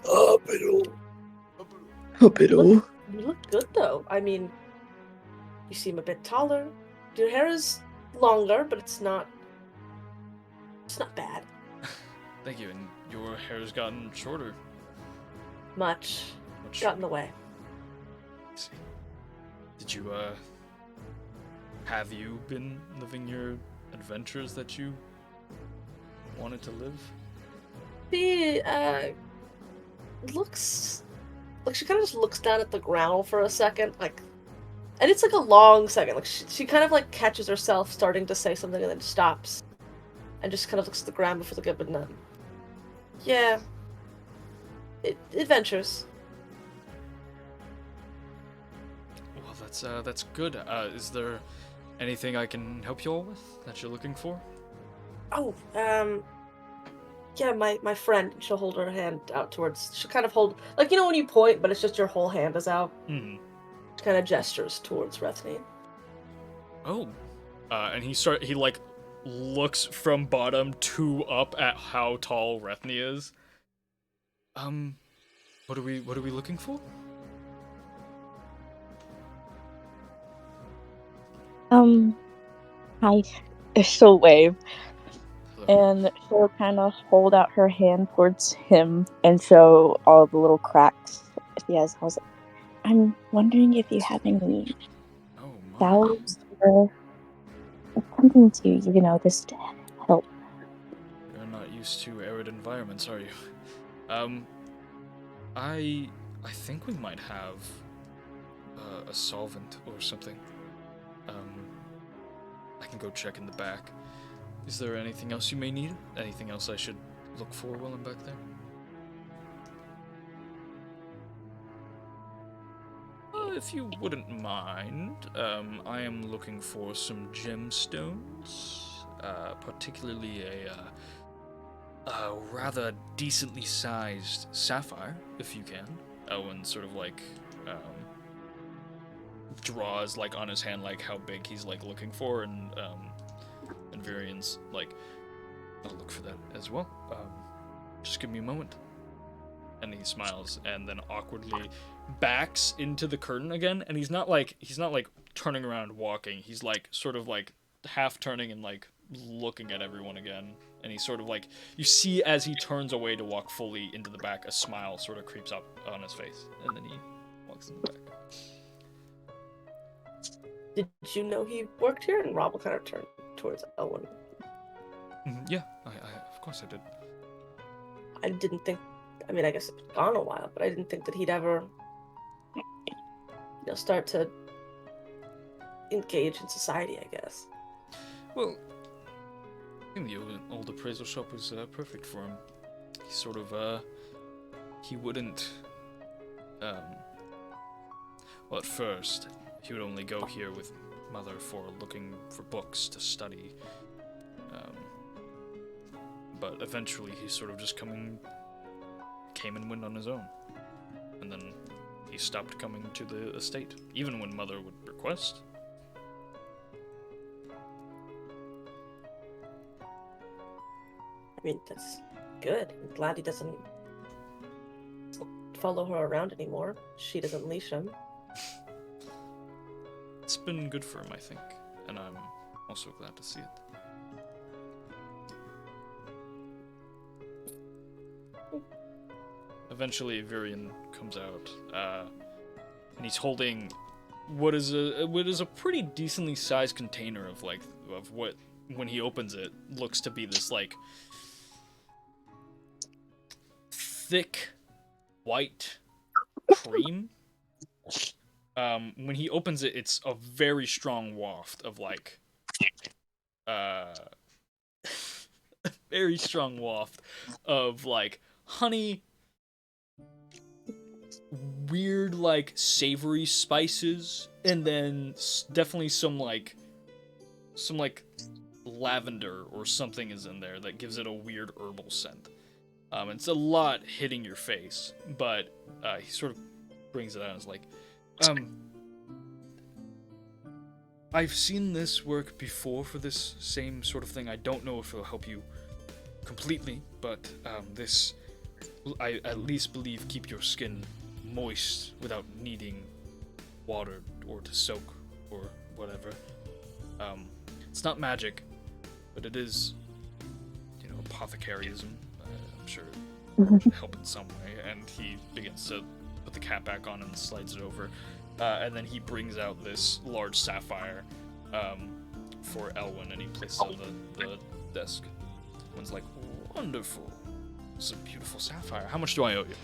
Hospital. You look good though. I mean, you seem a bit taller. Your hair is longer, but it's not bad. Thank you, and your hair's gotten shorter. Much. Got in the way. I see. Did you, have you been living your adventures that you wanted to live? She, looks... Like, she kind of just looks down at the ground for a second, like... And it's, like, a long second. Like, she kind of, like, catches herself starting to say something and then stops. And just kind of looks at the ground before the good, but yeah. Adventures. Well, that's good. Is there anything I can help you all with that you're looking for? Oh, yeah, my friend. She'll hold her hand out towards. She'll kind of hold, like, you know when you point, but it's just your whole hand is out. Mm-hmm. She kind of gestures towards Rethne. Oh, and he like looks from bottom to up at how tall Rethne is. What are we looking for? She'll wave. Hello. And she'll kind of hold out her hand towards him and show all the little cracks she has. I'm wondering if you have any Oh my. salves or something to, just help. You're not used to arid environments, are you? I think we might have a solvent or something. I can go check in the back. Is there anything else you may need? Anything else I should look for while I'm back there? If you wouldn't mind, I am looking for some gemstones, particularly a rather decently sized sapphire, if you can. Owen sort of like draws like on his hand like how big he's like looking for, and Virion's like, I'll look for that as well. Just give me a moment. And he smiles and then awkwardly backs into the curtain again, and he's not like turning around walking. He's like sort of like half turning and like looking at everyone again. And he sort of like, you see as he turns away to walk fully into the back, a smile sort of creeps up on his face, and then he walks in the back. Did you know he worked here? And Rob will kind of turn towards Elwyn. Yeah, of course I did. I didn't think. I mean, I guess it's gone a while, but I didn't think that he'd ever, start to engage in society. I guess. Well, I think the old appraisal shop was perfect for him. He sort of, he wouldn't, well, at first, he would only go here with Mother for looking for books to study. But eventually he sort of just came and went on his own. And then he stopped coming to the estate, even when Mother would request. I mean, that's good. I'm glad he doesn't follow her around anymore. She doesn't leash him. It's been good for him, I think, and I'm also glad to see it. Eventually, Virion comes out, and he's holding what is a pretty decently sized container of what, when he opens it, looks to be this thick white cream. When he opens it, it's a very strong waft of very strong waft of honey, weird savory spices, and then definitely some lavender or something is in there that gives it a weird herbal scent. It's a lot hitting your face, but he sort of brings it out and is like, I've seen this work before for this same sort of thing. I don't know if it'll help you completely, but this, I at least believe, keep your skin moist without needing water or to soak or whatever. It's not magic, but it is, apothecaryism. I'm sure it should help in some way. And he begins to put the cap back on and slides it over. And then he brings out this large sapphire for Elwyn, and he places it on the desk. One's like, wonderful. This is a beautiful sapphire. How much do I owe you?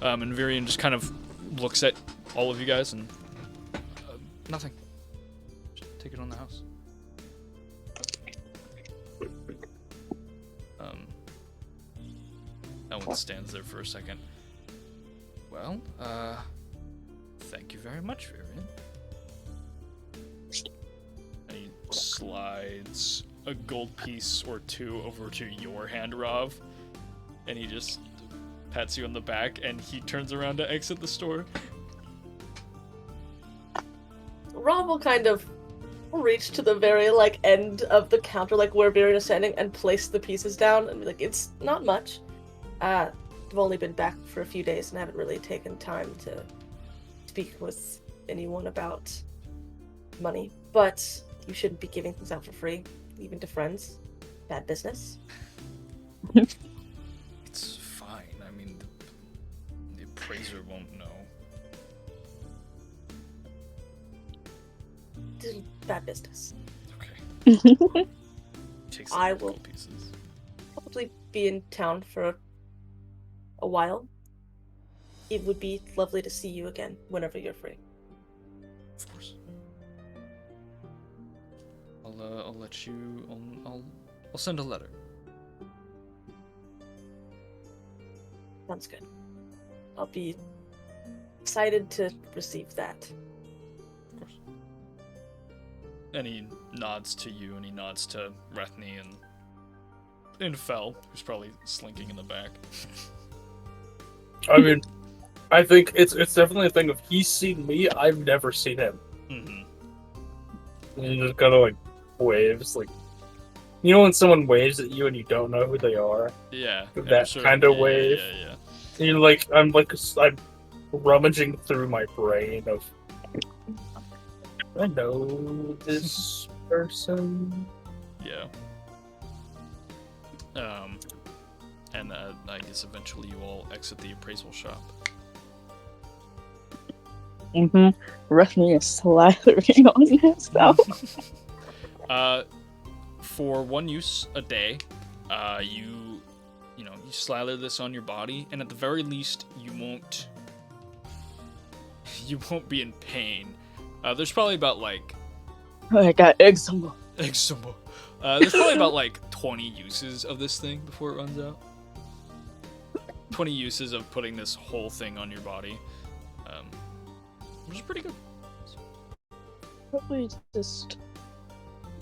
And Virion just kind of looks at all of you guys and, nothing. Just take it on the house. Elwyn stands there for a second. Well, thank you very much, Virion. And he slides a gold piece or two over to your hand, Rav. And he just pats you on the back, and he turns around to exit the store. Rob will kind of reach to the very end of the counter, where Virion is standing, and place the pieces down and be like, it's not much. I've only been back for a few days and haven't really taken time to speak with anyone about money, but you shouldn't be giving things out for free, even to friends. Bad business. It's fine. I mean, the appraiser won't know. Bad business. Okay. Takes I a will couple pieces. probably be in town for a while. It would be lovely to see you again whenever you're free. Of course. I'll let you. I'll send a letter. Sounds good. I'll be excited to receive that. Of course. And he nods to you, and he nods to Rethny and Fel, who's probably slinking in the back. I mean, I think it's definitely a thing of he's seen me, I've never seen him. Mm-hmm. And he just kind of waves, when someone waves at you and you don't know who they are? Yeah. That kind of wave. Yeah. And you're I'm rummaging through my brain of, I know this person. Yeah. And I guess eventually you all exit the appraisal shop. Ruffy is slathering on himself. For one use a day, you slather this on your body, and at the very least, you won't be in pain. There's probably about like I got eczema. there's probably about like 20 uses of this thing before it runs out. 20 uses of putting this whole thing on your body, which is pretty good. Probably just.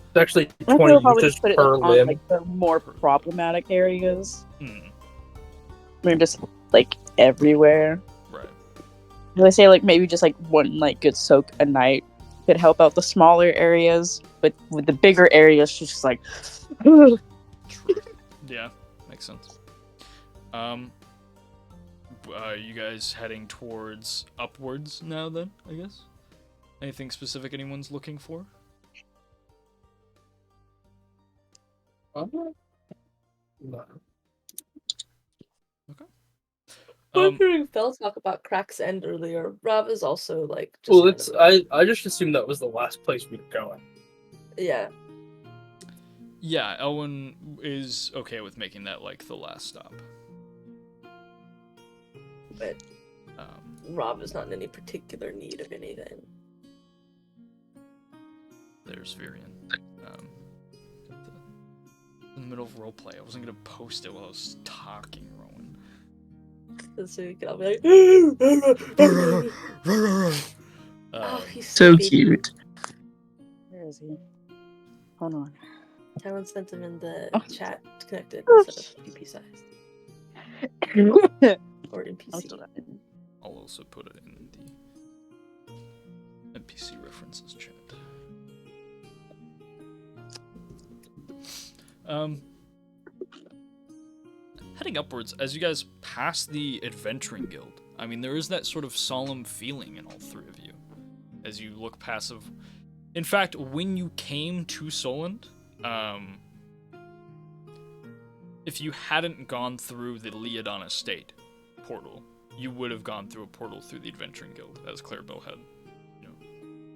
It's actually I 20 probably uses just put it per on limb. like the more problematic areas. Hmm. I mean, just like everywhere. Right. I say like maybe just like one like good soak a night could help out the smaller areas, but with the bigger areas, she's just like. True. Yeah, makes sense. You guys heading towards upwards now then, I guess? Anything specific anyone's looking for? No. Okay. We're hearing Phil talk about Crack's End earlier. Rob is also like just Well, kind it's of I just assumed that was the last place we'd go. yeah. Yeah, Elwyn is okay with making that like the last stop. But Rob is not in any particular need of anything. There's Virion. In the middle of roleplay, I wasn't gonna post it while I was talking, Rowan. So you can all be like, oh, he's So sleepy. cute. Where is he? Hold on. Talon sent him in the chat connected instead of PP sized or NPC. I'll also put it in the NPC references chat. Heading upwards, as you guys pass the Adventuring Guild, I mean, there is that sort of solemn feeling in all three of you as you look passive. In fact, when you came to Solent, if you hadn't gone through the Leodon Estate portal, you would have gone through a portal through the Adventuring Guild, as Clarabelle had,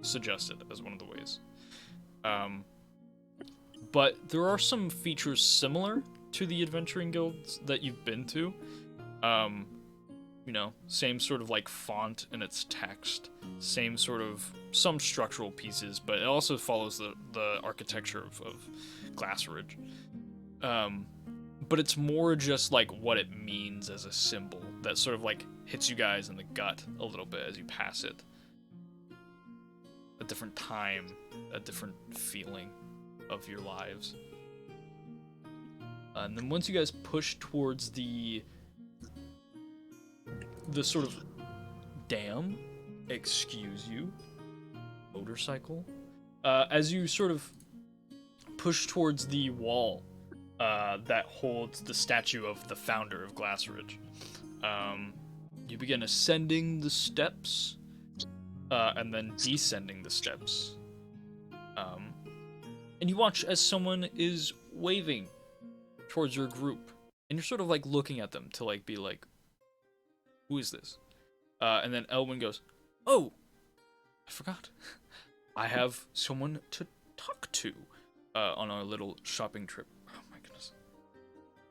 suggested as one of the ways. But there are some features similar to the Adventuring Guilds that you've been to. Same sort of like font in its text, same sort of some structural pieces, but it also follows the architecture of Glassridge. But it's more just like what it means as a symbol that sort of like hits you guys in the gut a little bit as you pass it. A different time, a different feeling of your lives. And then once you guys push towards the sort of dam, motorcycle, as you sort of push towards the wall that holds the statue of the founder of Glassridge, you begin ascending the steps, and then descending the steps. And you watch as someone is waving towards your group, and you're sort of like looking at them to like be like, who is this? And then Elwyn goes, oh, I forgot. I have someone to talk to on our little shopping trip. Oh my goodness.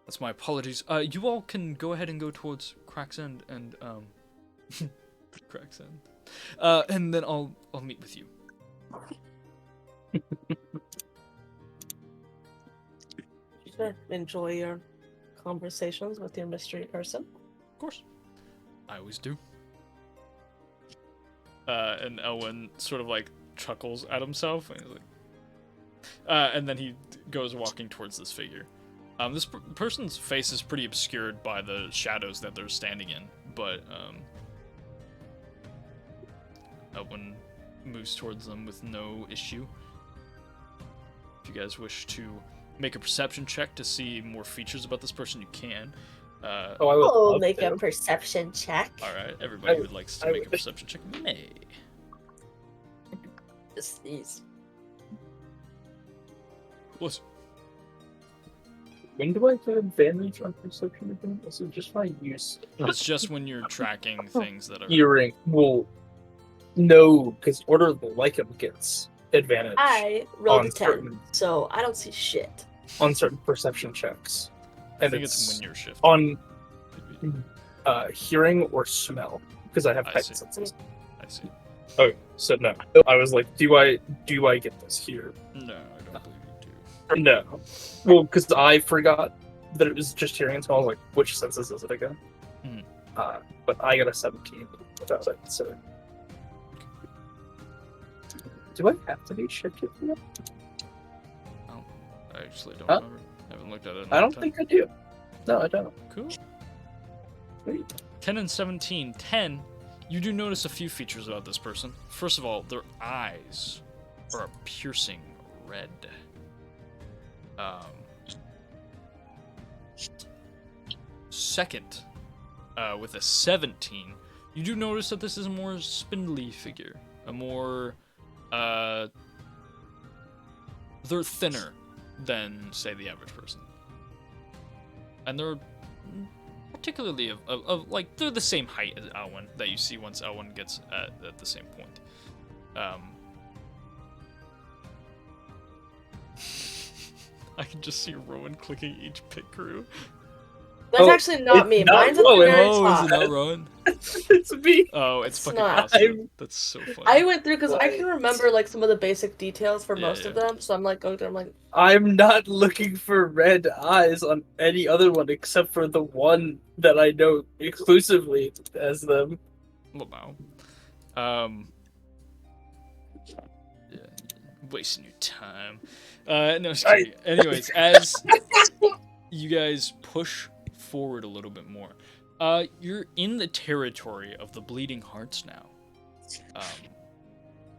That's my apologies. You all can go ahead and go towards Crack's End and Crack's End. And then I'll meet with you. Sure. Enjoy your conversations with your mystery person. Of course. I always do. And Elwyn sort of like chuckles at himself, and he's like, and then he goes walking towards this figure. This person's face is pretty obscured by the shadows that they're standing in, but Elwyn moves towards them with no issue. If you guys wish to make a perception check to see more features about this person, you can. I would love Make to. a perception check. All right, everybody who would like to make a perception check may. Just these. Bless. When do I get advantage on perception again? Also, just my use. It's just when you're tracking things that are. Earring. Well, No, because Order of the Lycan gets advantage I rolled a on 10, certain so I don't see shit. on certain perception checks, I and think it's when you're shifting. on Maybe. hearing or smell because I have I heightened see. senses. I see. Okay, so no, I was like, do I get this here? No, I don't believe you do. No, well, because I forgot that it was just hearing and smell. I was like, which senses is it again? Mhm. But I got a 17 without it, so. Do I have to be shifted for that? I actually don't Huh? remember. I haven't looked at it in a I long don't time. think I do. No, I don't. Cool. Sweet. 10 and 17. 10, you do notice a few features about this person. First of all, their eyes are a piercing red. Second, with a 17, you do notice that this is a more spindly figure. A more, they're thinner than, say, the average person. And they're particularly of like, they're the same height as Elwyn that you see once Elwyn gets at the same point. I can just see Rowan clicking each pit crew. That's Oh, actually not it's me. not Mine's at the Rowan. very Oh, is it top. not Rowan? It's me. Oh, it's It's fucking not. awesome. That's so funny. I went through because I can remember like some of the basic details for Yeah, most of yeah. them, so I'm like going through. I'm like, I'm not looking for red eyes on any other one except for the one that I know exclusively as them. Wow. Yeah, wasting your time. No, just kidding. Anyways, as you guys push forward a little bit more, you're in the territory of the Bleeding Hearts now.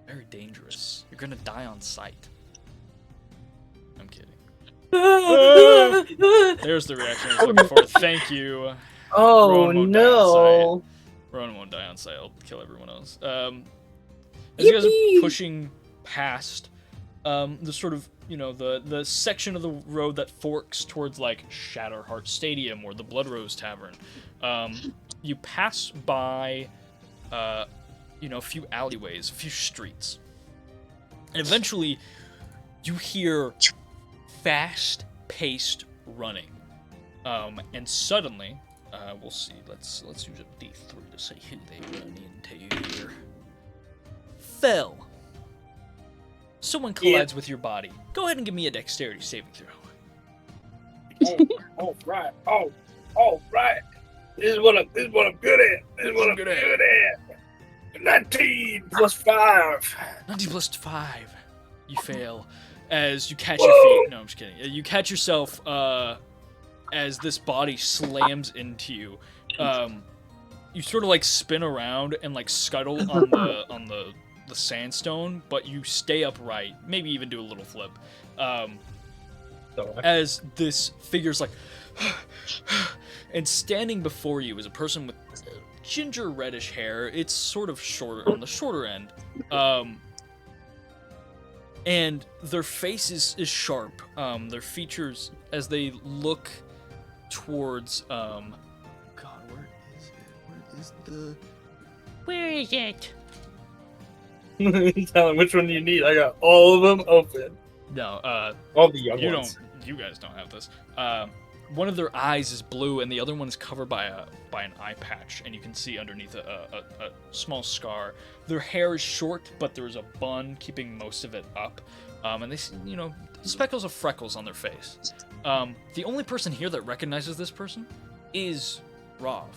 Very dangerous. You're gonna die on sight. I'm kidding. There's the reaction I was looking for. Thank you. Oh Rowan won't die no! Rowan won't die on sight. I'll kill everyone else. As you guys are pushing past the sort of, you know, the section of the road that forks towards like Shatterheart Stadium or the Blood Rose Tavern, you pass by, you know, a few alleyways, a few streets, and eventually you hear fast-paced running, and suddenly, we'll see. Let's use a D3 to say who they run into here. Fell. Someone collides with your body. Go ahead and give me a dexterity saving throw. All right. All right. This is what I'm good at. This is what I'm good at. 19 plus 5. 19 plus 5. You fail as you catch your feet. No, I'm just kidding. You catch yourself as this body slams into you. You sort of like spin around and like scuttle on the sandstone, but you stay upright. Maybe even do a little flip. As this figure's like, and standing before you is a person with ginger reddish hair. It's sort of shorter, on the shorter end. And their face is sharp. Their features, as they look towards, God, where is it? Tell him which one you need. I got all of them open. No, All the young ones. you guys don't have this. One of their eyes is blue, and the other one is covered by an eye patch, and you can see underneath a small scar. Their hair is short, but there's a bun keeping most of it up, and they, you know, speckles of freckles on their face. The only person here that recognizes this person is Rav,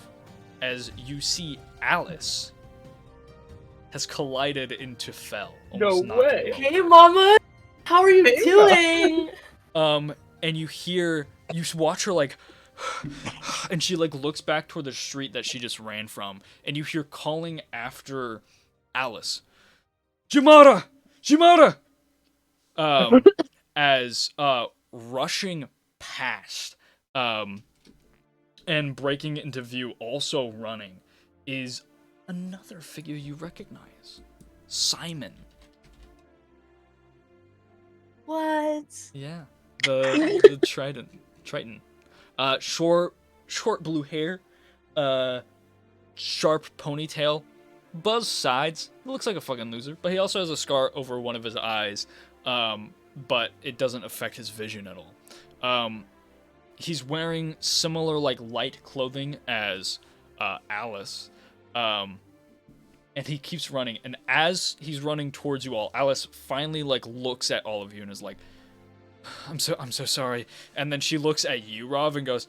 as you see Alice has collided into Fell. No way. "Hey, Mama, how are you Hey, doing?" And you watch her like, and she like looks back toward the street that she just ran from, and you hear calling after Alice, Jimara! As rushing past, and breaking into view, also running, is another figure you recognize, Simon. What? Yeah, the Triton. Short blue hair, sharp ponytail, Buzz sides. Looks like a fucking loser, but he also has a scar over one of his eyes, but it doesn't affect his vision at all. He's wearing similar, like, light clothing as Alice, and he keeps running. And as he's running towards you all, Alice finally, like, looks at all of you and is like, I'm so sorry. And then she looks at you, Rav, and goes,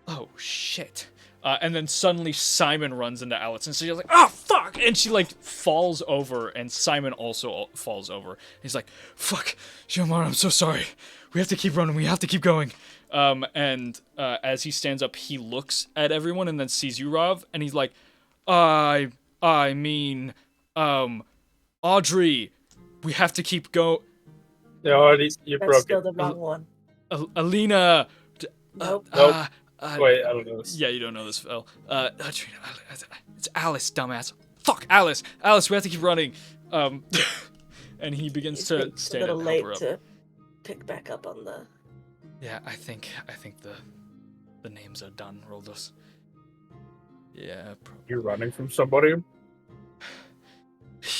oh, shit. And then suddenly Simon runs into Alice, and so she's like, oh, fuck! And she, like, falls over, and Simon also falls over. He's like, fuck, Shomar, I'm so sorry. We have to keep running, we have to keep going. As he stands up, he looks at everyone and then sees you, Rav, and he's like, I mean, Audrey, we have to keep going. Yeah, already, you That's broke still it. the wrong one. Alina. Nope. Nope. Wait, I don't know this. Yeah, you don't know this, Phil. It's Alice, dumbass. Fuck, Alice. Alice, we have to keep running. And he begins to It's a stand little and late help her up. to pick back up on the. Yeah, I think the names are done, Roldos. Yeah, probably. You're running from somebody?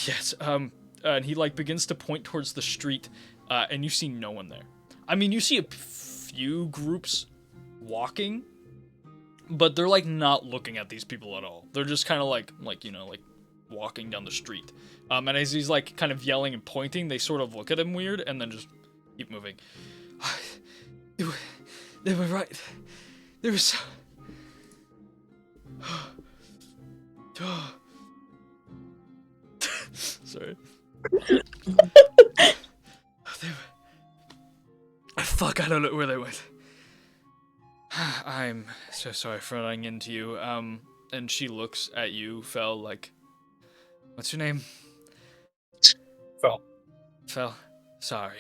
Yes, and he, like, begins to point towards the street, and you see no one there. I mean, you see a few groups walking, but they're, like, not looking at these people at all. They're just kind of like, you know, like, walking down the street. And as he's, like, kind of yelling and pointing, they sort of look at him weird, and then just keep moving. They were right. There was... Sorry. Fuck, I don't know where they went. I'm so sorry for running into you. And she looks at you, Fel, like, what's your name? Fel. Fel, sorry.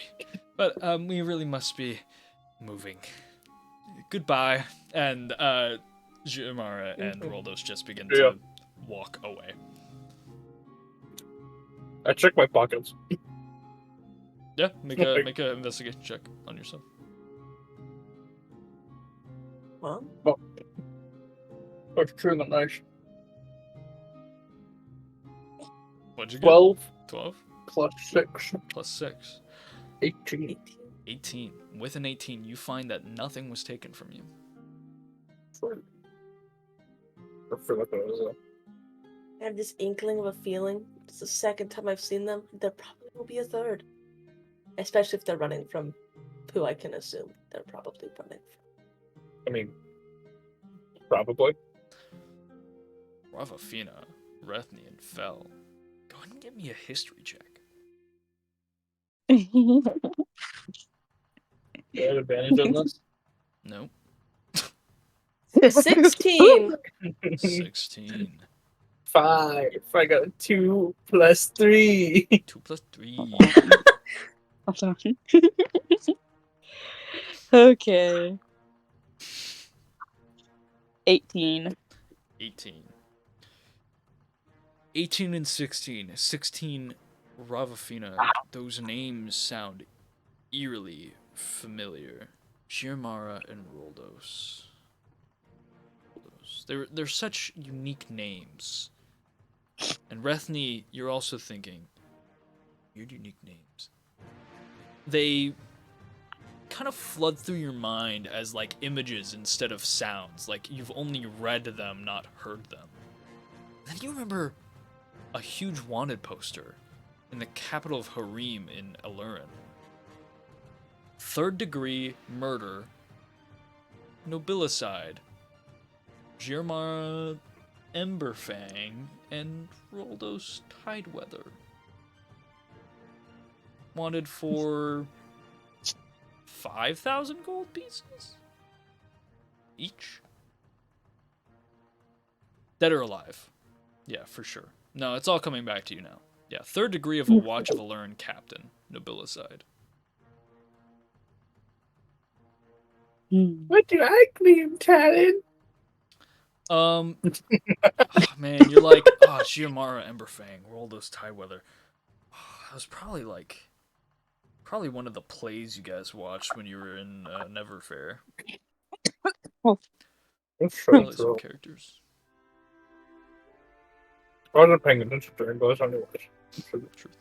But, we really must be moving. Goodbye. And, Jimara and Roldos just begin to walk away. I checked my pockets. Yeah, make a investigation check on yourself. Well, That's true, nice. What'd you get? 12 12 plus 6. plus 6. 18. 18. With an 18, you find that nothing was taken from you. I feel like it was I have this inkling of a feeling. It's the second time I've seen them. There probably will be a third. Especially if they're running from who I can assume they're probably running from. I mean, probably. Ravafina, Rethni, and Fel. Go ahead and give me a history check. You had advantage on this? No. 16! 16. 5. I got a 2 plus 3. 2 plus 3. Hold on. Okay. 18. 18. 18 and 16. 16, Ravafina. Those names sound eerily familiar. Shirmara and Roldos. They're such unique names. And Rethni, you're also thinking, weird unique names. They kind of flood through your mind as, like, images instead of sounds. Like, you've only read them, not heard them. Then you remember a huge wanted poster in the capital of Harim in Alurin. 3rd degree murder, nobilicide, Jirmara Emberfang, and Roldos Tideweather. Wanted for 5,000 gold pieces each. Dead or alive? Yeah, for sure. No, it's all coming back to you now. Yeah, 3rd degree of a Watch of Alurin captain, nobilicide. What do I claim, Talon? Oh, man, you're like, Giamara Emberfang, Roldos Tideweather. That was probably one of the plays you guys watched when you were in Neverfair. That's Probably some true. characters. I wasn't paying attention during those anyways. Truth.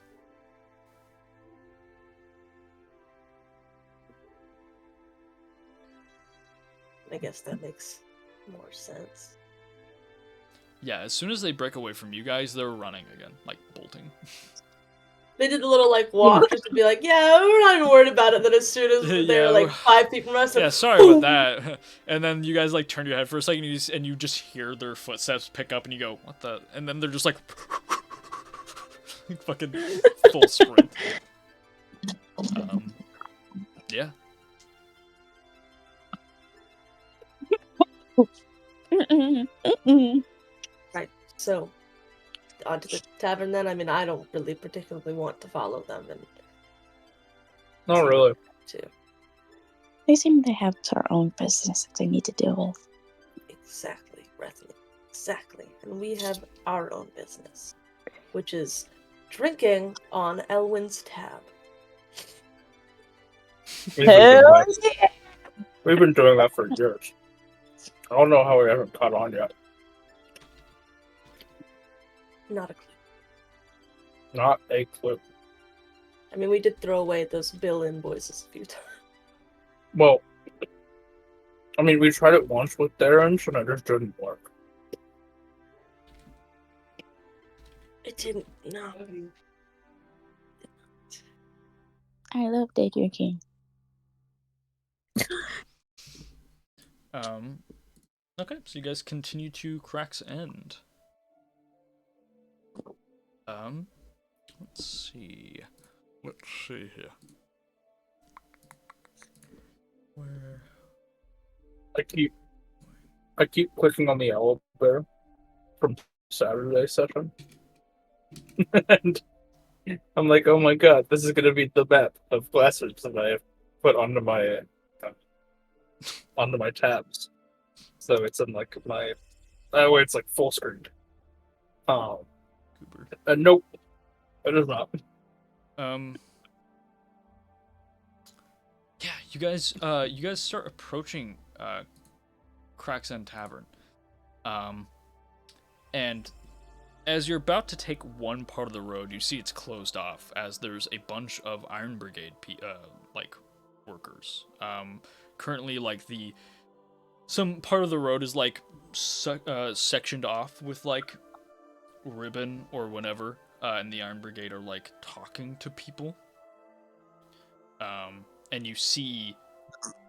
I guess that makes more sense. Yeah, as soon as they break away from you guys, they're running again, like bolting. They did a little like walk just to be like, yeah, we're not even worried about it. Then as soon as Yeah, they're like we're- 5 feet from us, Yeah, like, sorry boom. about that. And then you guys like turn your head for a second, and you just hear their footsteps pick up, and you go, "What the?" And then they're just like, fucking full sprint. Yeah. Right. So, onto the tavern then. I mean, I don't really particularly want to follow them, and Not really. too. They seem to have their own business that they need to deal with. Exactly, Breathley. Exactly. And we have our own business, which is drinking on Elwyn's tab. Hell yeah! We've been doing that for years. I don't know how we haven't caught on yet. Not a clue. Not a clue. I mean, we did throw away those bill invoices a few times. Well, I mean, we tried it once with Darren's and it just didn't work. It didn't. No. I love day drinking. Okay, so you guys continue to Crack's End. Let's see. Let's see here. Where? I keep clicking on the elevator from Saturday session. And I'm like, oh my god, this is gonna be the map of Glassridge that I have put onto my tabs. So it's in like my where it's like full screen. Goober. Nope. It is not. Yeah, you guys start approaching Crack's End Tavern. And as you're about to take one part of the road, you see it's closed off as there's a bunch of Iron Brigade like workers. Currently, like some part of the road is like sectioned off with like ribbon or whatever, and the Iron Brigade are like talking to people. And you see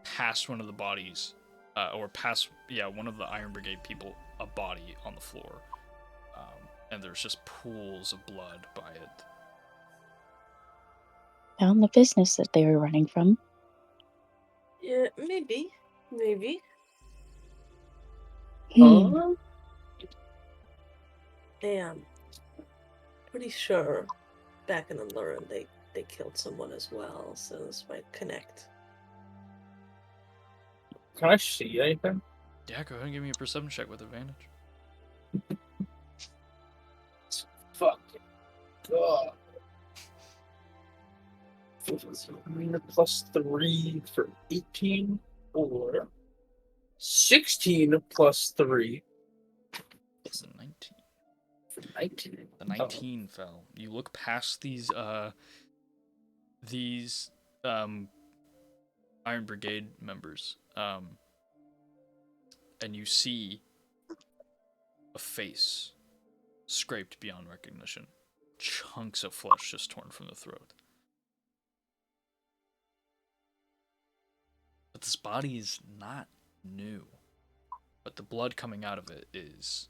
past one of the bodies, or past one of the Iron Brigade people, a body on the floor. And there's just pools of blood by it. Found the business that they were running from. Yeah, maybe. Maybe. Damn. Pretty sure back in Alurin they killed someone as well, so this might connect. Can I see anything? Yeah, go ahead and give me a perception check with advantage. Fuck. God. Plus 3 for 18 or 16 plus 3. It's a 19. For 19. The 19 fell. You look past these Iron Brigade members, and you see a face scraped beyond recognition. Chunks of flesh just torn from the throat. But this body is not new. But the blood coming out of it is...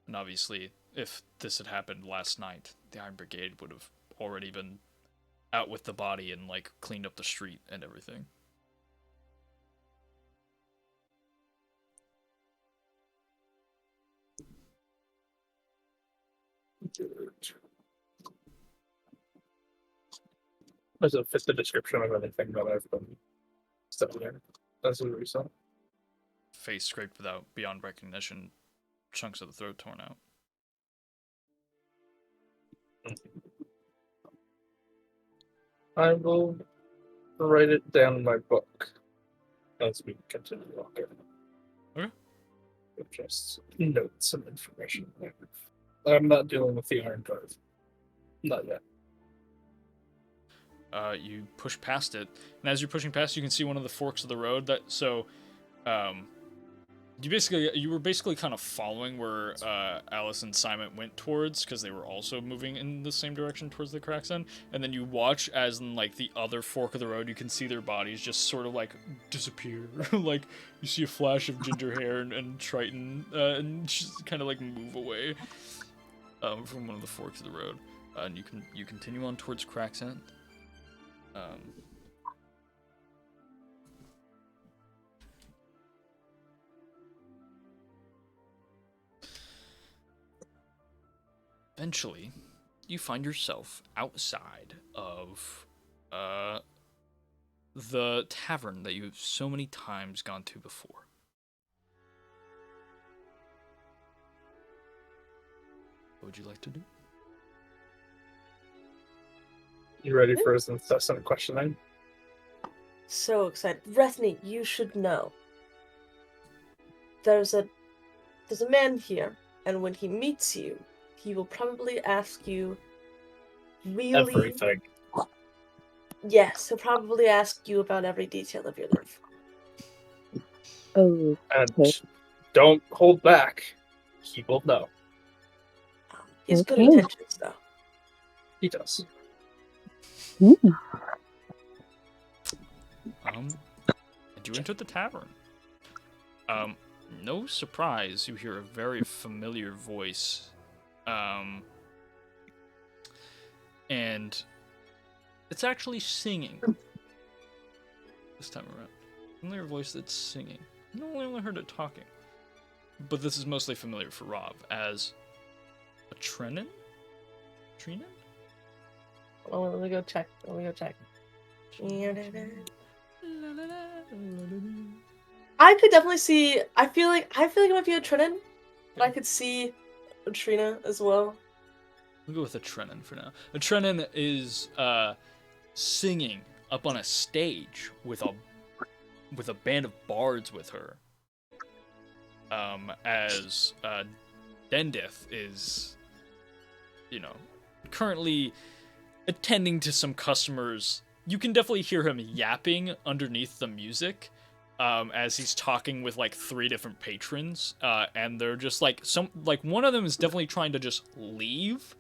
and obviously, if this had happened last night, the Iron Brigade would have already been out with the body and, like, cleaned up the street and everything. Does it fit the description of anything that I've been studying as a recent? Face scraped beyond recognition, chunks of the throat torn out. I will write it down in my book as we continue walking. Okay. just note some information. I'm not dealing with the Iron Guard. Not yet. You push past it, and as you're pushing past, you can see one of the forks of the road. You were basically kind of following where Alice and Simon went towards, because they were also moving in the same direction towards the Crack's End. And then you watch as in like the other fork of the road, you can see their bodies just sort of like disappear. Like you see a flash of ginger hair and Triton, and just kind of like move away from one of the forks of the road. And you continue on towards Crack's End. Eventually, you find yourself outside of the tavern that you've so many times gone to before. What would you like to do? You ready for his incessant questioning? So excited. Rethny, you should know. There's a man here, and when he meets you, he will probably ask you really... Everything. Yes, he'll probably ask you about every detail of your life. Oh, And don't hold back. He will know. He has good Okay. intentions, though. He does. mm. And you enter the tavern. No surprise, you hear a very familiar voice. And it's actually singing. This time around. Familiar voice that's singing. No, I only heard it talking. But this is mostly familiar for Rob as a Trenin? Trenin? Oh, let me go check. I could definitely see. I feel like it might be a Trinan, but I could see a Trina as well. We'll go with a Trenin for now. A Trenin is singing up on a stage with a band of bards with her. As Dendith is, currently attending to some customers. You can definitely hear him yapping underneath the music, as he's talking with like 3 different patrons, and they're just one of them is definitely trying to just leave,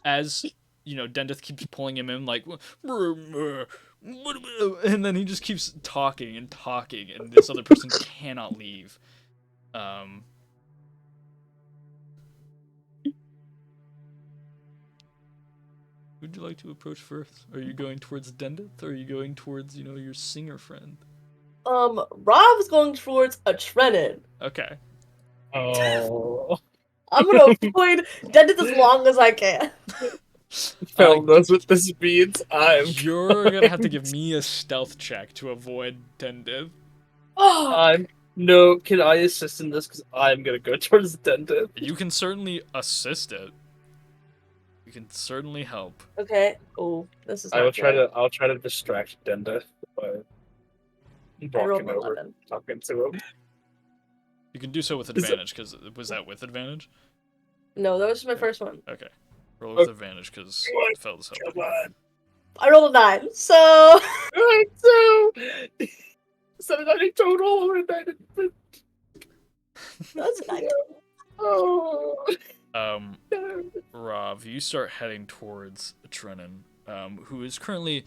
as Dendith keeps pulling him in like, and then he just keeps talking, and this other person cannot leave. Would you like to approach first? Are you going towards Dendith, or are you going towards, your singer friend? Rob's going towards a Trenin. Okay. Oh. I'm gonna avoid Dendith as long as I can. Phil knows what this means. You're gonna have to give me a stealth check to avoid Dendith. No, can I assist in this? Because I'm gonna go towards Dendith. You can certainly assist it. You can certainly help. Okay. Oh, this is. I'll try to distract Dendith by walking over, 11. talking to him. You can do so with advantage, because was that with advantage? No, that was just my first one. Okay. Roll with advantage, because it fell as Come on. I rolled a 9, so. So 790 total. That's a 9. Oh. Rob, you start heading towards Trenin, who is currently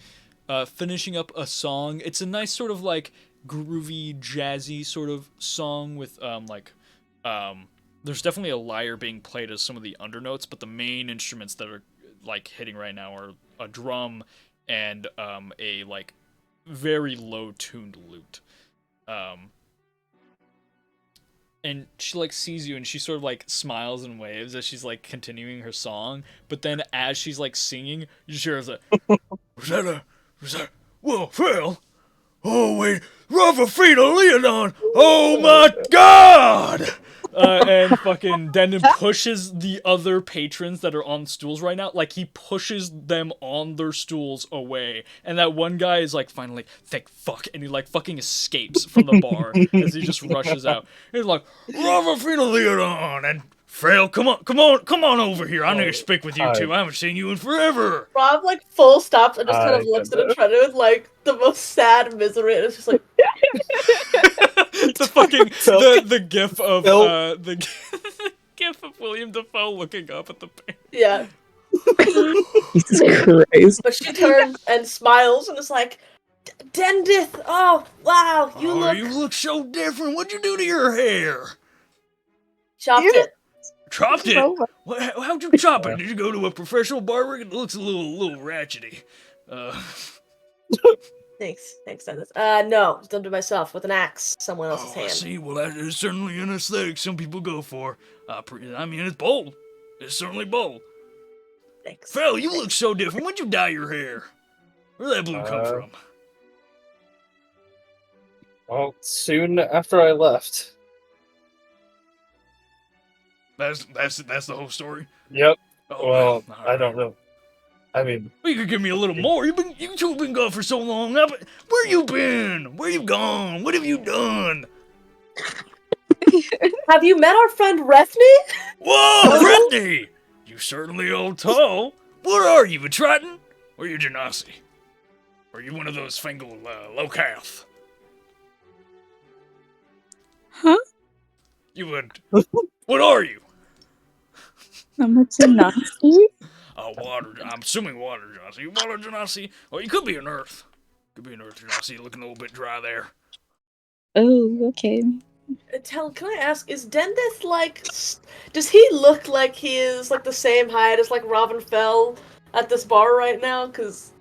finishing up a song. It's a nice sort of like groovy, jazzy sort of song with there's definitely a lyre being played as some of the undernotes, but the main instruments that are like hitting right now are a drum and a like very low tuned lute. And she like sees you, and she sort of like smiles and waves as she's like continuing her song. But then as she's like singing, you just hear like, was that, whoa, Phil? Oh wait, Rafa Frida Leonon! Oh my God! And fucking Denden pushes the other patrons that are on stools right now, like he pushes them on their stools away. And that one guy is like, finally, thank fuck, and he like fucking escapes from the bar as he just rushes out. He's like, Rava Leon and Frail, come on over here. I need to speak with you two. I haven't seen you in forever. Rob like full stops and just kind of looks at Trent with like the most sad misery, and it's just like the fucking the gif of the gif of William Dafoe looking up at the paint. Yeah. Jesus Christ. But she turns and smiles and is like, Dendith, oh wow, you look so different. What'd you do to your hair? Chopped it. Chopped it? How'd you chop it? Did you go to a professional barber? It looks a little ratchety. Thanks, Dennis. No, it's done to myself with an axe, someone else's hand. I see. Well, that is certainly an aesthetic some people go for. I mean, it's bold. It's certainly bold. Thanks. Phil, you look so different. When'd you dye your hair? Where'd that blue come from? Well, soon after I left. That's the whole story? Yep. Oh, well, right. I don't know. I mean, well, you could give me a little more. You two have been gone for so long. Where you been? Where you gone? What have you done? Have you met our friend Rethny? Whoa, Rethny! You certainly old tall. What are you, a Triton? Or you Genasi? Or you one of those Fingal Locath? Huh? You would. What are you? I'm a Genasi. Water. I'm assuming water Genasi. You water Genasi? Well, you could be an earth. Could be an earth Genasi. Looking a little bit dry there. Oh, okay. Can I ask, is Dendith like, does he look like he is like the same height as like Robin Fell at this bar right now? Because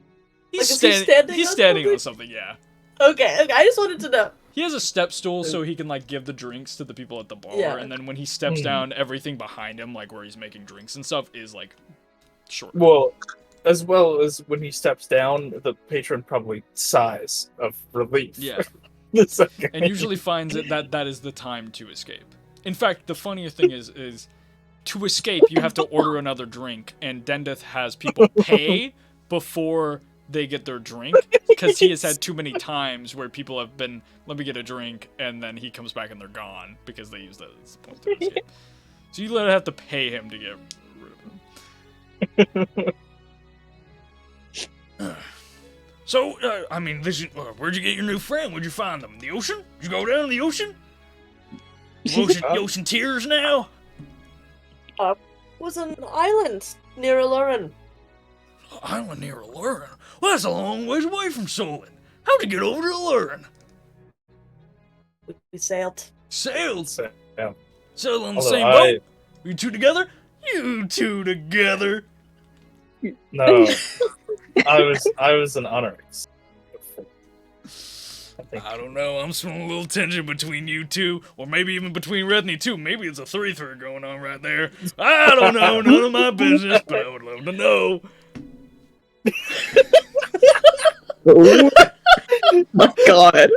he's standing on something, yeah. Okay, I just wanted to know. He has a step stool so he can like give the drinks to the people at the bar, and then when he steps down, everything behind him, like where he's making drinks and stuff, is like short. Well as when he steps down, the patron probably sighs of relief. Yeah. And usually finds that is the time to escape. In fact, the funnier thing is to escape, you have to order another drink, and Dendith has people pay before they get their drink, because he has had too many times where people have been, let me get a drink, and then he comes back and they're gone, because they use that as the point to escape. So you literally have to pay him to get rid of him. So, I mean, where'd you get your new friend? Where'd you find them? In the ocean? Did you go down in the ocean? The ocean tears now? It was an island near Alurin. Island near Alurin? Well, that's a long ways away from Solon. How'd you get over to Alurin? We sailed. Sailed? Yeah. Sailed on the same boat? You two together? You two together? No. I was an Onyx. I don't know. I'm smelling a little tension between you two, or maybe even between Rethny too. Maybe it's a 3-3 going on right there. I don't know. None of my business, but I would love to know. Oh my god.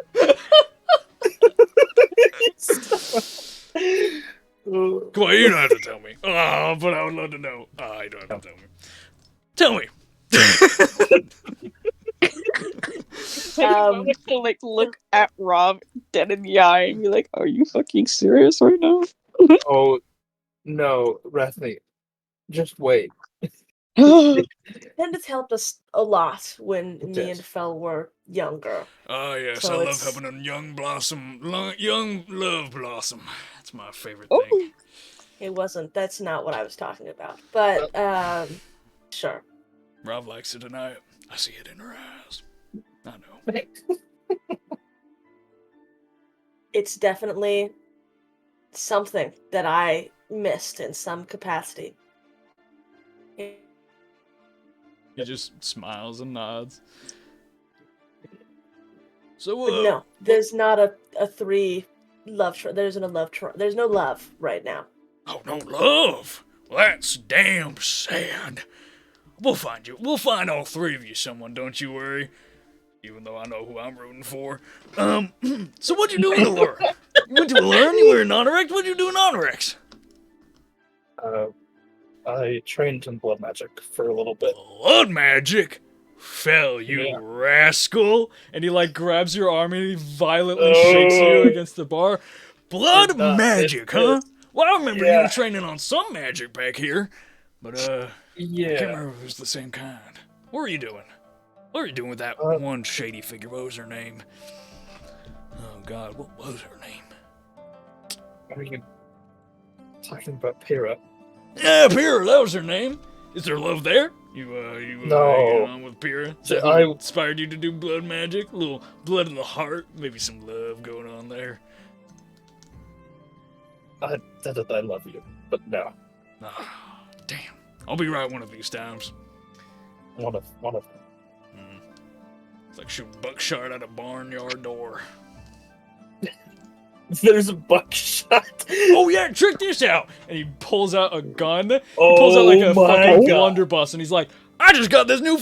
Come on, you don't have to tell me. Oh, but I would love to know. Oh, you don't have to tell me. Tell me. I would to like look at Rob dead in the eye and be like, "Are you fucking serious right now?" Oh no, Rethny, just wait. Dendith helped us a lot when me and Fell were younger. Oh yes, So I love helping a young love blossom. That's my favorite thing. It wasn't. That's not what I was talking about. But sure. Rob likes to deny it. I see it in her eyes. I know. It's definitely something that I missed in some capacity. He just smiles and nods. So But no, there's not a 3 love. There's no love. There's no love right now. Oh, no love. Well, that's damn sad. We'll find you. We'll find all 3 of you someone, don't you worry. Even though I know who I'm rooting for. So what'd you do in Allura? You went to learn? You were an Onyrex? What'd you do in Onyrex? I trained in blood magic for a little bit. Blood magic? Fell, you Yeah. rascal. And he, like, grabs your arm and he violently shakes you against the bar. Blood Not magic, this. huh? Well, I remember you Yeah. were training on some magic back here. But, I can't Yeah. remember if it was the same kind. What were you doing? What were you doing with that one shady figure? What was her name? Oh, God, what was her name? Are you talking about Pyrrha? Yeah, Pyrrha, that was her name. Is there love there? You No. getting on with Pyrrha? Is that I- who inspired you to do blood magic? A little blood in the heart? Maybe some love going on there? I love you, but no. Ah, damn. I'll be right one of these times. One of them. It's like shooting buckshot at a barnyard door. There's a buckshot. Oh yeah, check this out! And he pulls out a gun. He Oh pulls out like a my fucking God. blunderbuss, and he's like, "I just got this new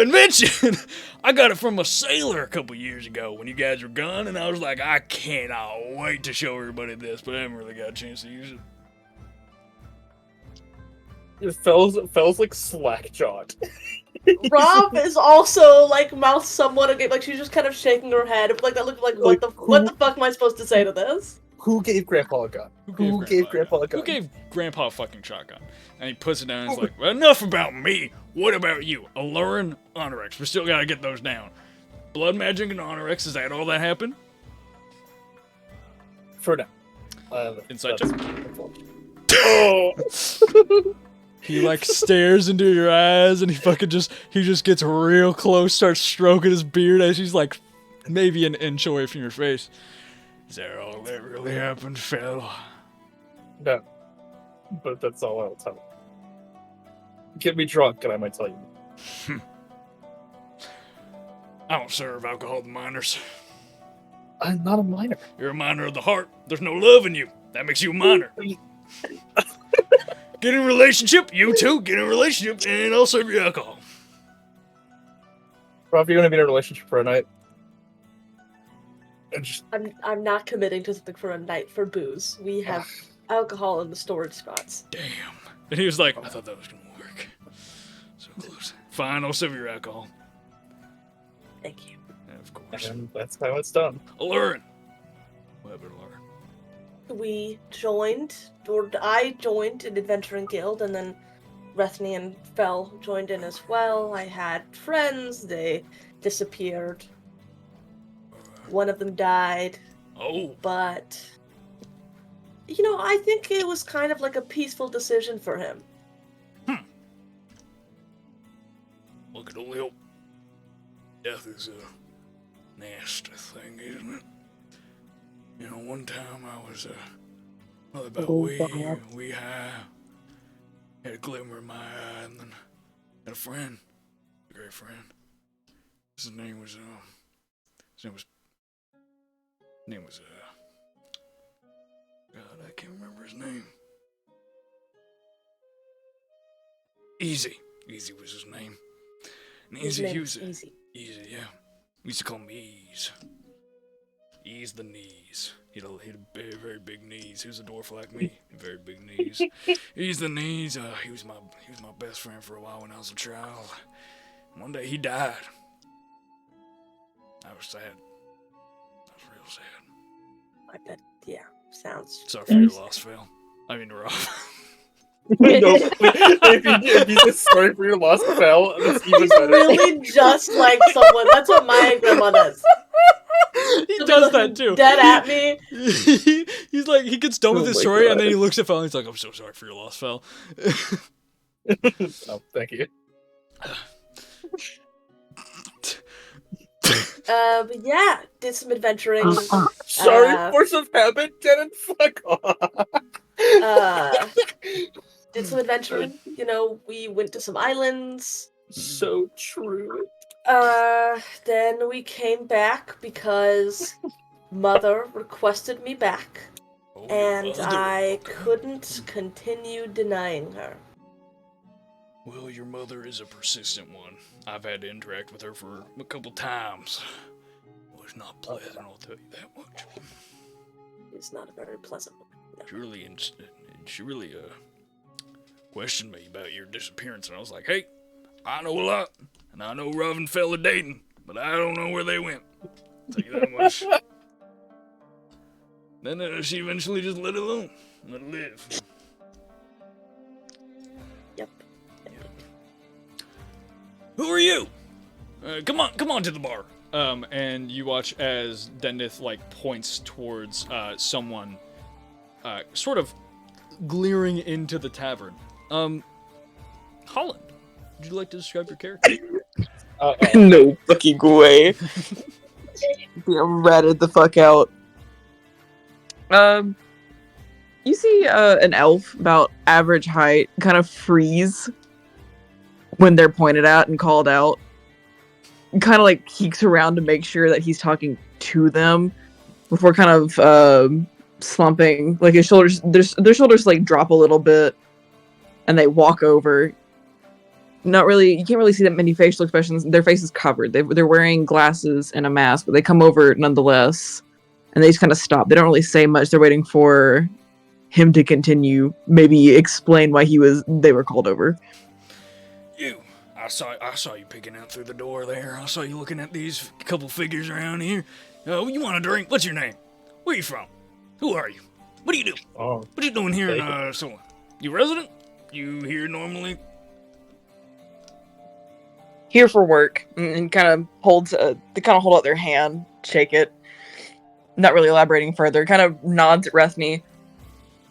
invention. I got it from a sailor a couple years ago when you guys were gone, and I was like, I cannot wait to show everybody this, but I haven't really got a chance to use it." Fell's like slack-jawed. Rob is also like mouth somewhat again, like she's just kind of shaking her head, like that look like what the fuck am I supposed to say to this? Who gave Grandpa a gun? Who gave Grandpa a gun? Who gave Grandpa a fucking shotgun? And he puts it down and he's like, well, enough about me. What about you? Allurin, Onyrex. We still gotta get those down. Blood magic and Onyrex, is that all that happened? For now. Inside that's- check. Oh! He like stares into your eyes and he just gets real close, starts stroking his beard as he's like maybe an inch away from your face. Is that all that really happened, Phil? No. But that's all I'll tell you. Get me drunk and I might tell you. I don't serve alcohol to minors. I'm not a minor. You're a minor of the heart. There's no love in you. That makes you a minor. Get in a relationship, you two, get in a relationship, and I'll serve you alcohol. Rob, you're gonna be in a relationship for a night. And just I'm not committing to something for a night for booze. We have alcohol in the storage spots. Damn. And he was like, I thought that was gonna work. So close. Fine, I'll serve your alcohol. Thank you. Yeah, of course. and that's how it's done. Allurin. What happened to Allurin? We joined, or I joined an adventuring guild, and then Rethny and Fell joined in as well. I had friends, they disappeared. One of them died, Oh, but you know, I think it was kind of like a peaceful decision for him. well, could only hope. Death is a nasty thing, isn't it? You know, one time I was, about we high, had a glimmer in my eye, and then had a friend, a great friend. His name was, God, I can't remember his name. Easy was his name. And His Easy, name he was was, Easy. Easy, yeah. We used to call him Ease. Ease the knees. He had very, very big knees. He was a dwarf like me. Very big knees. Ease the knees. He was my best friend for a while when I was a child. One day he died. I was sad. I was real sad. I bet, yeah, sounds. Sorry for your loss, Phil. I mean, Rob. No, if you just sorry for your lost Fell, that's even He's better. really just like someone. That's what my grandma does. He She'll be does looking that too. Dead at me. He's like, he gets done with Oh his my story, God. and then he looks at Phil and he's like, I'm so sorry for your loss, Phil. Oh, thank you. But yeah, did some adventuring. Sorry, force of habit, Denon. Fuck off. Did some adventuring. You know, we went to some islands. So true. Then we came back because Mother requested me back, Oh, and mother. I Okay. couldn't continue denying her. Well, your mother is a persistent one. I've had to interact with her for a couple times. Well, was not pleasant, I'll tell you that much. It's not a very pleasant one. No. She really questioned me about your disappearance, and I was like, hey, I know a lot, and I know Robin fell a dating, but I don't know where they went. I'll tell you that much. Then she eventually just let it alone, let it live. Yep. Who are you? Come on to the bar. And you watch as Dendith points towards someone, sort of glaring into the tavern. Holland, would you like to describe your character? No fucking way. I'm ratted the fuck out. You see an elf about average height kind of freeze when they're pointed at and called out. Kind of peeks around to make sure that he's talking to them before kind of slumping. His shoulders, their shoulders drop a little bit, and they walk over. Not really, you can't really see that many facial expressions. Their face is covered. They're wearing glasses and a mask, but they come over nonetheless, and they just kind of stop. They don't really say much. They're waiting for him to continue, maybe explain why they were called over. You. I saw you peeking out through the door there. I saw you looking at these couple figures around here. You want a drink? What's your name? Where you from? Who are you? What do you do? Oh, What you doing here in so? You resident? You here normally? Here for work, and kind of they kind of hold out their hand, shake it, not really elaborating further. Kind of nods at Rethny.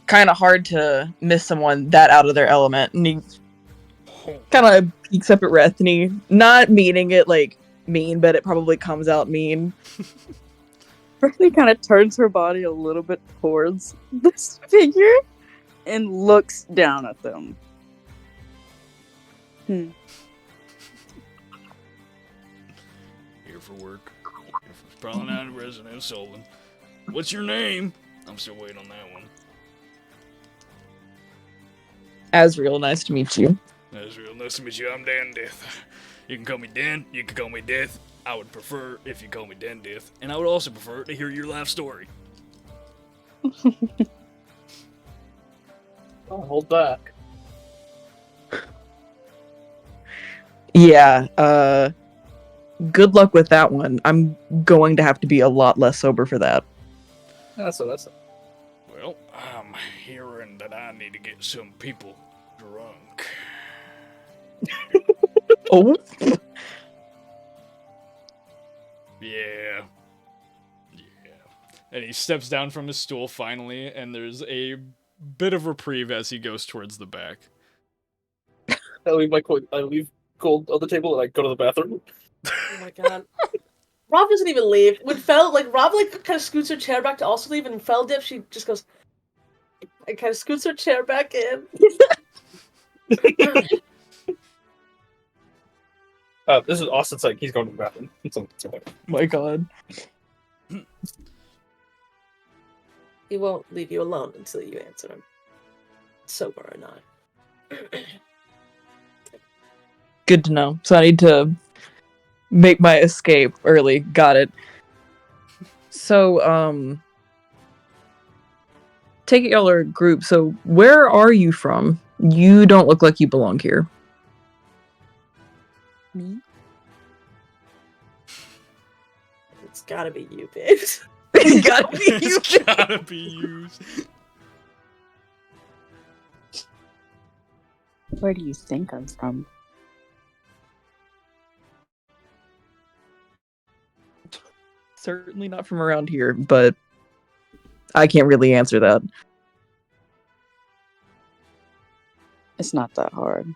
Kind of hard to miss someone that out of their element, and he kind of peeks up at Rethny, not meaning it mean, but it probably comes out mean. Rethny kind of turns her body a little bit towards this figure and looks down at them. Here for work. Probably not a resident of Solon. What's your name? I'm still waiting on that one. Asriel, nice to meet you. That's real nice to meet you. I'm Dan Death. You can call me Dan. You can call me Death. I would prefer if you call me Dan Death. And I would also prefer to hear your life story. I'll hold back. Yeah, good luck with that one. I'm going to have to be a lot less sober for that. That's Well, I'm hearing that I need to get some people drunk. Oh? Yeah. And he steps down from his stool finally, and there's a bit of reprieve as he goes towards the back. I leave gold on the table and I go to the bathroom. Oh my god. Rob doesn't even leave. When Rob kind of scoots her chair back to also leave, and Fel dip, she just goes and kind of scoots her chair back in. This is Austin's he's going to the bathroom. My god. He won't leave you alone until you answer him, sober or not. Good to know. So I need to make my escape early. Got it. So, take it y'all are a group. So where are you from? You don't look like you belong here. Me? It's gotta be you, babes. It's gotta be you. It's gotta be used. Where do you think I'm from? Certainly not from around here, but I can't really answer that. It's not that hard.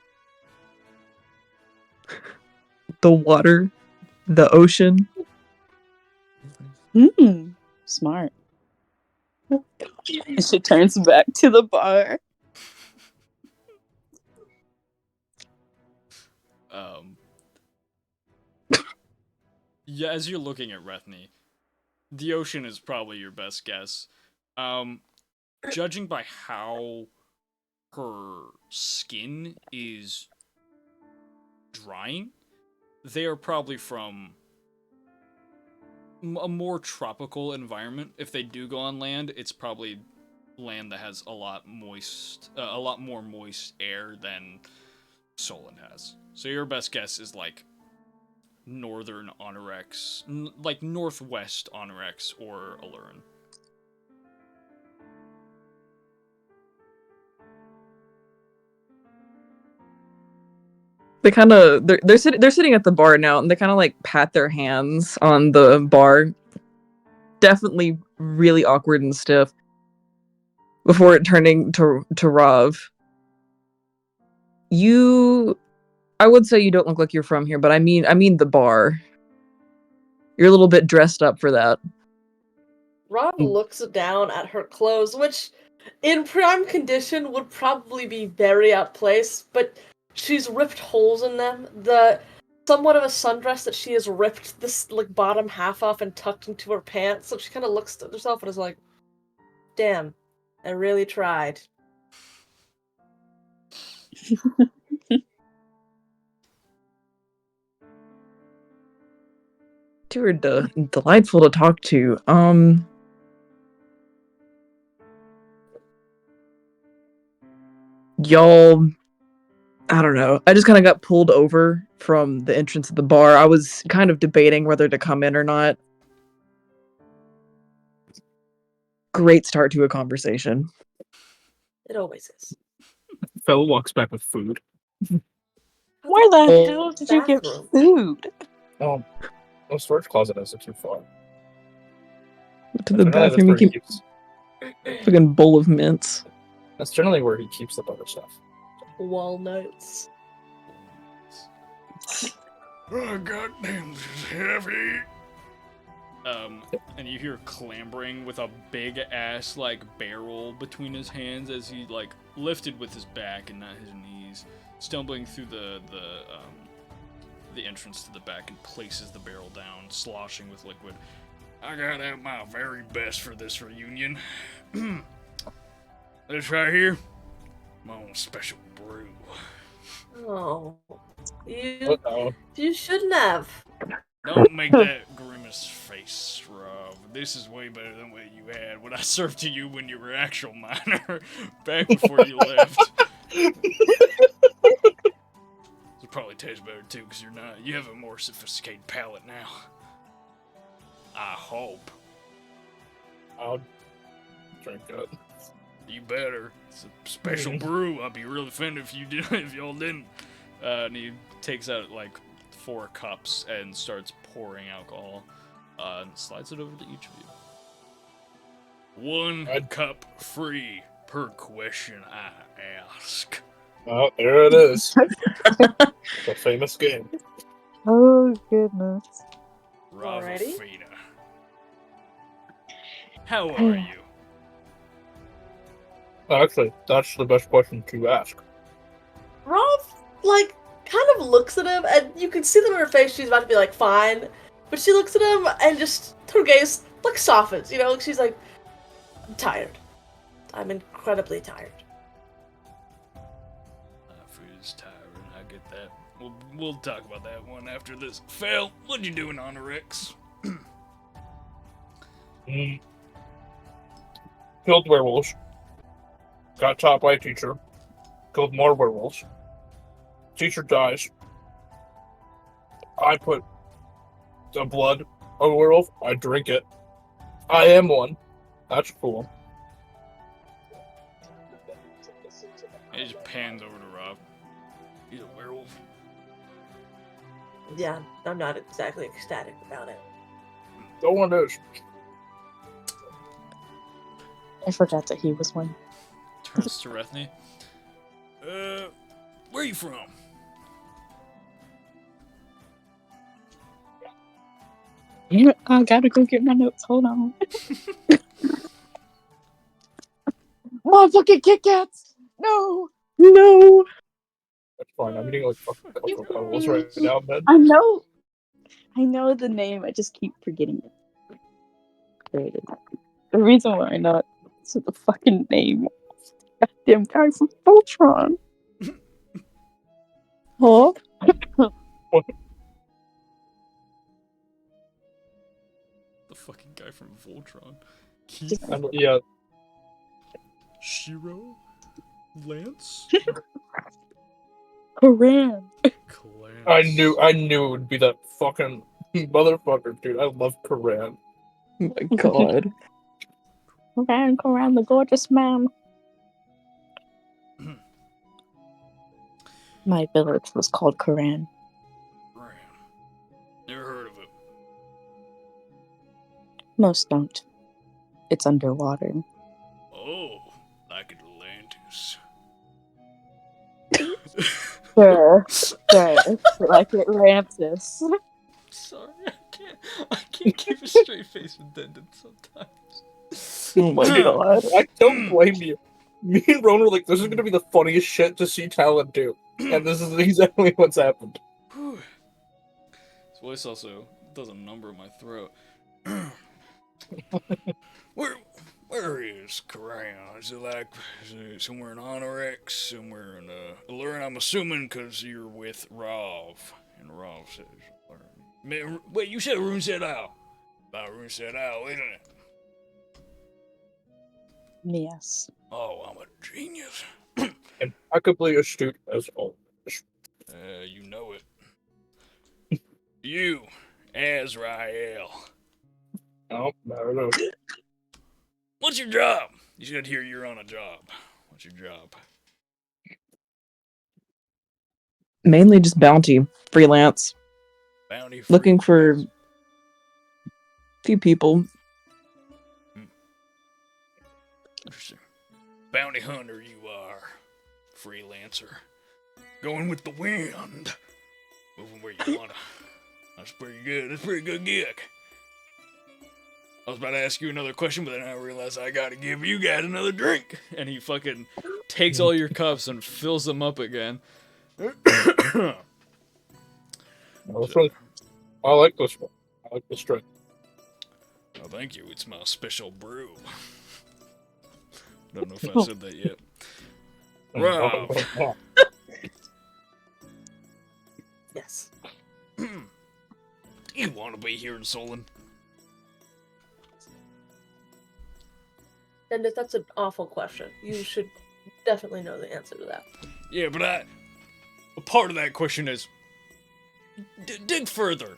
The water, the ocean. Smart. And she turns back to the bar. Yeah, as you're looking at Rethny, the ocean is probably your best guess. Judging by how her skin is drying, they are probably from a more tropical environment. If they do go on land, it's probably land that has a lot more moist air than Solon has. So your best guess is like northern Onyrex, like northwest Onyrex or Alurin. They kind of they're sitting at the bar now, and they kind of like pat their hands on the bar. Definitely really awkward and stiff. Before it turning to Rav. I would say you don't look like you're from here, but I mean the bar. You're a little bit dressed up for that. Rob looks down at her clothes, which in prime condition would probably be very out of place, but she's ripped holes in them. The somewhat of a sundress that she has ripped this like bottom half off and tucked into her pants, so she kind of looks at herself and is like, damn, I really tried. You were delightful to talk to. Y'all, I don't know. I just kind of got pulled over from the entrance of the bar. I was kind of debating whether to come in or not. Great start to a conversation. It always is. Fellow walks back with food. Where the hell did you get Bathroom. food? Oh, no storage closet isn't too far. To the Generally, that's bathroom, where you he keep keeps. a fucking bowl of mints. That's generally where he keeps the other stuff. Walnuts. Oh, goddamn, this is heavy. And you hear clambering with a big ass like barrel between his hands as he like lifted with his back and not his knees, stumbling through the entrance to the back and places the barrel down, sloshing with liquid. I got out my very best for this reunion. This right here, my own special brew. Oh, Uh-oh. you shouldn't have. Don't make that grimace face, Rob. This is way better than what you had. What I served to you when you were actual minor, back before you left. It probably tastes better too, because you're not. You have a more sophisticated palate now. I hope. I'll drink it. You better. It's a special brew. I'd be really offended if you did, if y'all didn't. And he takes out like 4 cups and starts pouring alcohol, and slides it over to each of you. 1 cup free per question I ask. Oh, there it is. The famous game. Oh goodness. Alrighty. Ravafina. How are you? Actually, that's the best question to ask. Rob, like, kind of looks at him, and you can see that on her face she's about to be like, fine. But she looks at him, and just her gaze, like, softens, you know? She's like, I'm tired. I'm incredibly tired. Food is tiring, I get that. We'll talk about that one after this. Phil, what'd you do in Onyrex? Killed werewolves. Got taught by a teacher. Killed more werewolves. Teacher dies. I put the blood of a werewolf. I drink it. I am one. That's cool. He just pans over to Rob. He's a werewolf. Yeah, I'm not exactly ecstatic about it. No one is. I forgot that he was one. Turns to Rethny. Where are you from? I gotta go get my notes. Hold on. Motherfucking Kit Kats! No! No! That's fine. I'm eating like fucking Cocoa Pebbles right now, man. I know the name. I just keep forgetting it. Created. The reason why I'm not is the fucking name. Goddamn guy from Voltron. Huh? What? guy from Voltron. Yeah. Shiro? Lance? Koran. Clarence. I knew it would be that fucking motherfucker, dude. I love Koran. Oh my god. Koran, the gorgeous man. My village was called Koran. Ram. Never heard of it. Most don't. It's underwater. Oh, like Atlantis. Sure. Like Atlantis. Sorry, I can't keep a straight face with Dendon sometimes. Oh my god. I don't blame you. Me and Ron were like, this is gonna be the funniest shit to see Talon do. And this is exactly what's happened. His voice also does a number in my throat. Where is Koran? Is it somewhere in Honorex? Somewhere in Allurin? I'm assuming because you're with Rav. And Rav says Allurin. Wait, you said Rune said Owl. Rune said Owl, isn't it? Yes. Oh, I'm a genius. Impeccably astute as always. You know it. You, Azrael. Oh, I don't know. What's your job? You should hear you're on a job. What's your job? Mainly just bounty. Freelance. Bounty Looking for freelance. few people. Interesting. Bounty hunter you are. Freelancer. Going with the wind. Moving where you wanna. That's pretty good. That's a pretty good gig. I was about to ask you another question, but then I realized I gotta give you guys another drink. And he fucking takes all your cups and fills them up again. I like this one. I like this drink. Oh, thank you. It's my special brew. Don't know if I said that yet. Rob. Yes. Do you want to be here in Solon? And if that's an awful question, you should definitely know the answer to that. Yeah, but a part of that question is dig further.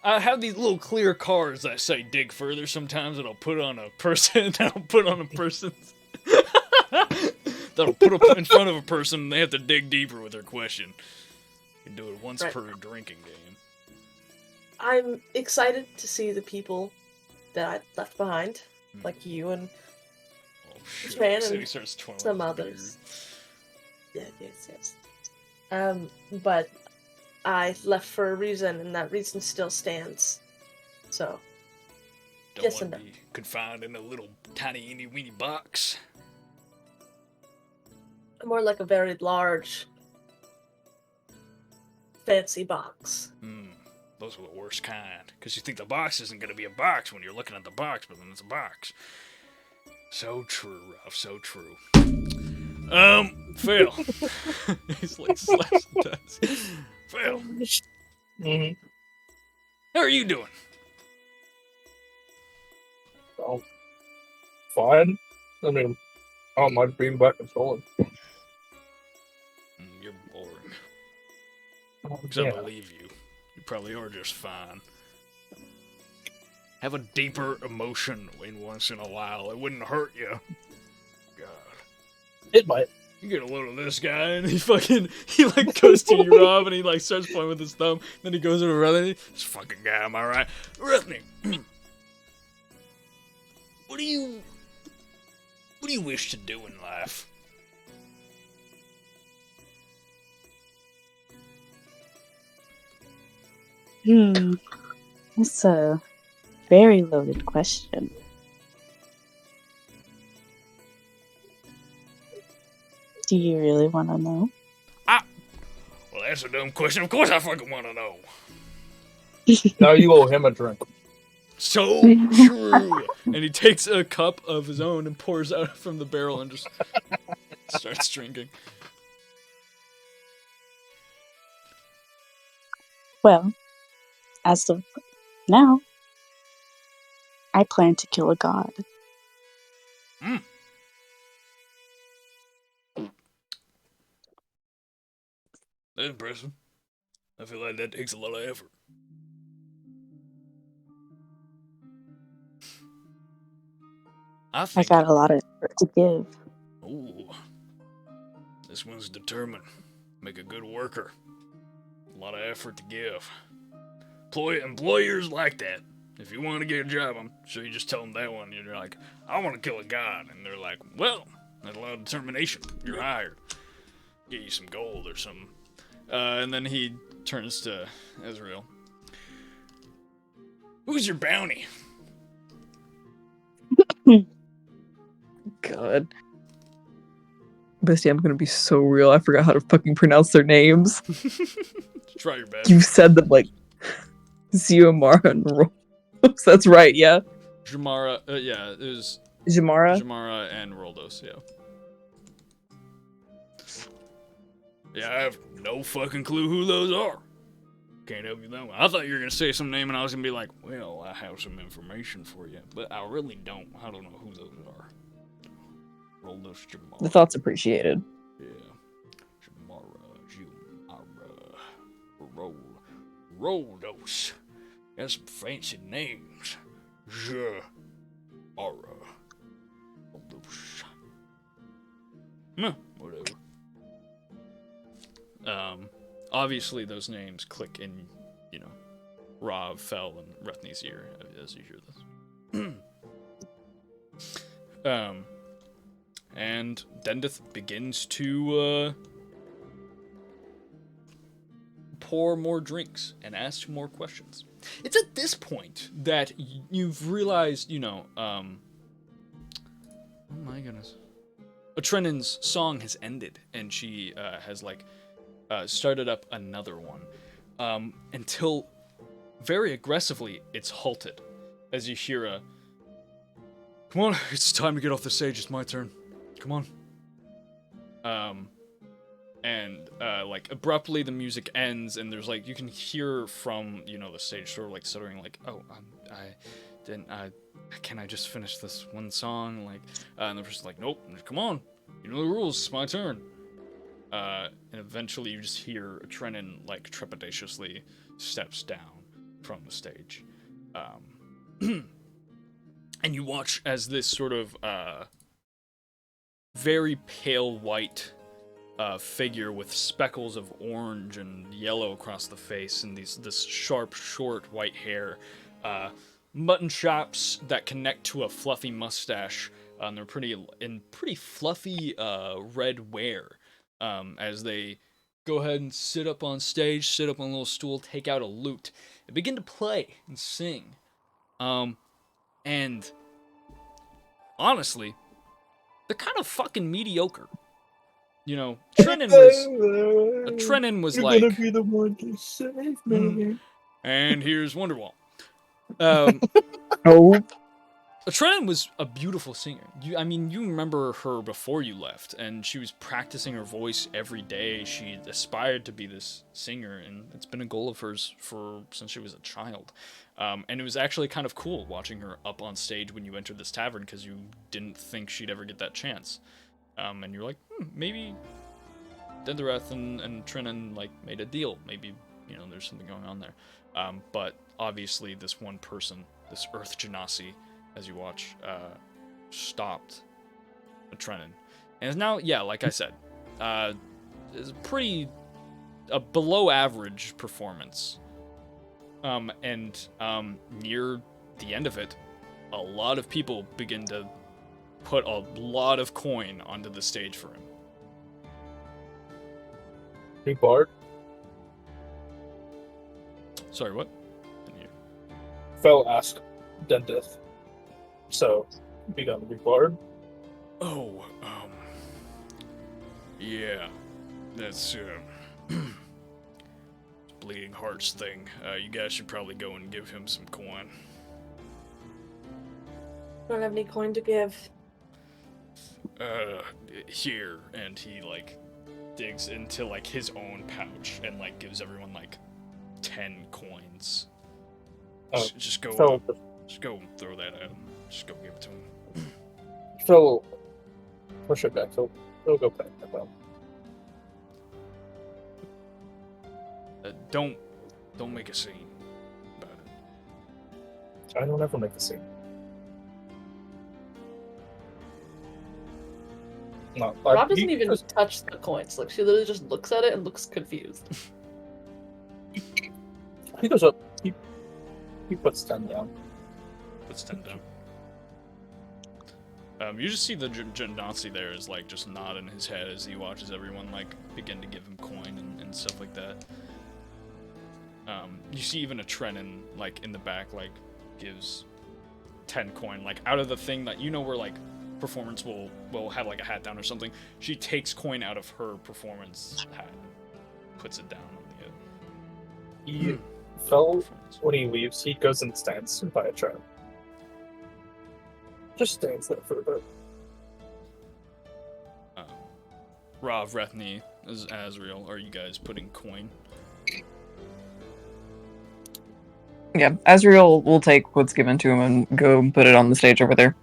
I have these little clear cards that say dig further sometimes that I'll put on a person. That'll put up in front of a person and they have to dig deeper with their question. You can do it once per drinking game. I'm excited to see the people that I left behind, like you and Shit. and He starts twirling some his others. Yes. But I left for a reason, and that reason still stands. So, Don't yes want and to be confined in a little tiny itty weeny box. more like a very large, fancy box. Those are the worst kind. Because you think the box isn't going to be a box when you're looking at the box, but then it's a box. So true, Ralph. So true. Phil. He's like slashing dice. Phil. Mm-hmm. How are you doing? Oh, fine. I mean, I don't mind being back in Solon. You're boring. Oh, Because I believe you. You probably are just fine. Have a deeper emotion in once in a while. It wouldn't hurt you. God. It might. You get a load of this guy, and he like goes to you, Rob, and he like starts pointing with his thumb. Then he goes over to Ruthney. This fucking guy, am I right? Ruthney, what do you wish to do in life? That's a very loaded question. Do you really want to know? Well, that's a dumb question. Of course I fucking want to know. Now you owe him a drink. So true. And he takes a cup of his own and pours out from the barrel and just starts drinking. Well, as of now, I plan to kill a god. That's impressive. I feel like that takes a lot of effort. I I got a lot of effort to give. Ooh, this one's determined. Make a good worker. A lot of effort to give. Employers like that. If you want to get a job, I'm sure you just tell them that one. You're like, I want to kill a god. And they're like, well, that's a lot of determination. You're hired. Get you some gold or something. And then he turns to Ezreal. Who's your bounty? God. Bestie, I'm gonna be so real. I forgot how to fucking pronounce their names. Try your best. You said them like Xiomara and Roldos. That's right, yeah. Jamara, yeah, it was Jamara? Jamara and Roldos, yeah. Yeah, I have no fucking clue who those are. Can't help you that one. I thought you were gonna say some name and I was gonna be like, well, I have some information for you. But I really don't. I don't know who those are. Roldos, Jamara. The thought's appreciated. Yeah. Roldos. That's some fancy names. Roldos. Whatever. Obviously those names click in, you know, Rav, Fel, and Rethney's ear as you hear this. And Dendith begins to pour more drinks and ask more questions. It's at this point that you've realized, you know, oh my goodness. Atrennin's song has ended, and she has, like, started up another one. Until, very aggressively, it's halted. As you hear a, come on, it's time to get off the stage, it's my turn. Come on. Like, abruptly the music ends, and there's, like, you can hear from, you know, the stage sort of, like, stuttering, like, oh, can I just finish this one song? Like, and the person's like, nope, come on, you know the rules, it's my turn. And eventually you just hear Trennin, like, trepidatiously steps down from the stage. And you watch as this sort of, very pale white figure with speckles of orange and yellow across the face and this sharp, short white hair, mutton chops that connect to a fluffy mustache, and they're pretty fluffy red wear, as they go ahead and sit up on stage, sit up on a little stool, take out a lute, and begin to play and sing. And honestly, they're kind of fucking mediocre. You know, Trennin was You're like, gonna be the one to save me. And here's Wonderwall. Oh. Trennin was a beautiful singer. You remember her before you left, and she was practicing her voice every day. She aspired to be this singer, and it's been a goal of hers since she was a child. And it was actually kind of cool watching her up on stage when you entered this tavern, because you didn't think she'd ever get that chance. And you're like, maybe Dentherath and Trennin, like, made a deal. Maybe, you know, there's something going on there. But obviously this one person, this Earth Genasi, as you watch, stopped Trennin. And is now, yeah, like I said, is a below average performance. And near the end of it, a lot of people begin to put a lot of coin onto the stage for him. Hey, Bard. Sorry, what? Didn't hear. Fel asked Dentith. So, we got to be Bard. Oh, yeah. That's, Bleeding Hearts thing. You guys should probably go and give him some coin. Don't have any coin to give. Here. And he, like, digs into, like, his own pouch and, like, gives everyone, like, 10 coins. Oh, Just go. Just go throw that at him. Just go give it to him. Phil, push it back. Phil go back. Don't make a scene about it. I don't ever make the scene. No, Rob doesn't even touch the coins. Like, she literally just looks at it and looks confused. He goes up. He puts 10 down. Puts 10 down. You just see the Genasi there is like just nodding his head as he watches everyone like begin to give him coin and stuff like that. You see even a Trenin like in the back like gives 10 coin like out of the thing that where like performance will have like a hat down or something. She takes coin out of her performance hat, puts it down on the. Phil, when he leaves, he goes and stands by a trap. Just stands there for a bit. Rav, Rethni, Azrael, are you guys putting coin? Yeah, Azrael will take what's given to him and go and put it on the stage over there.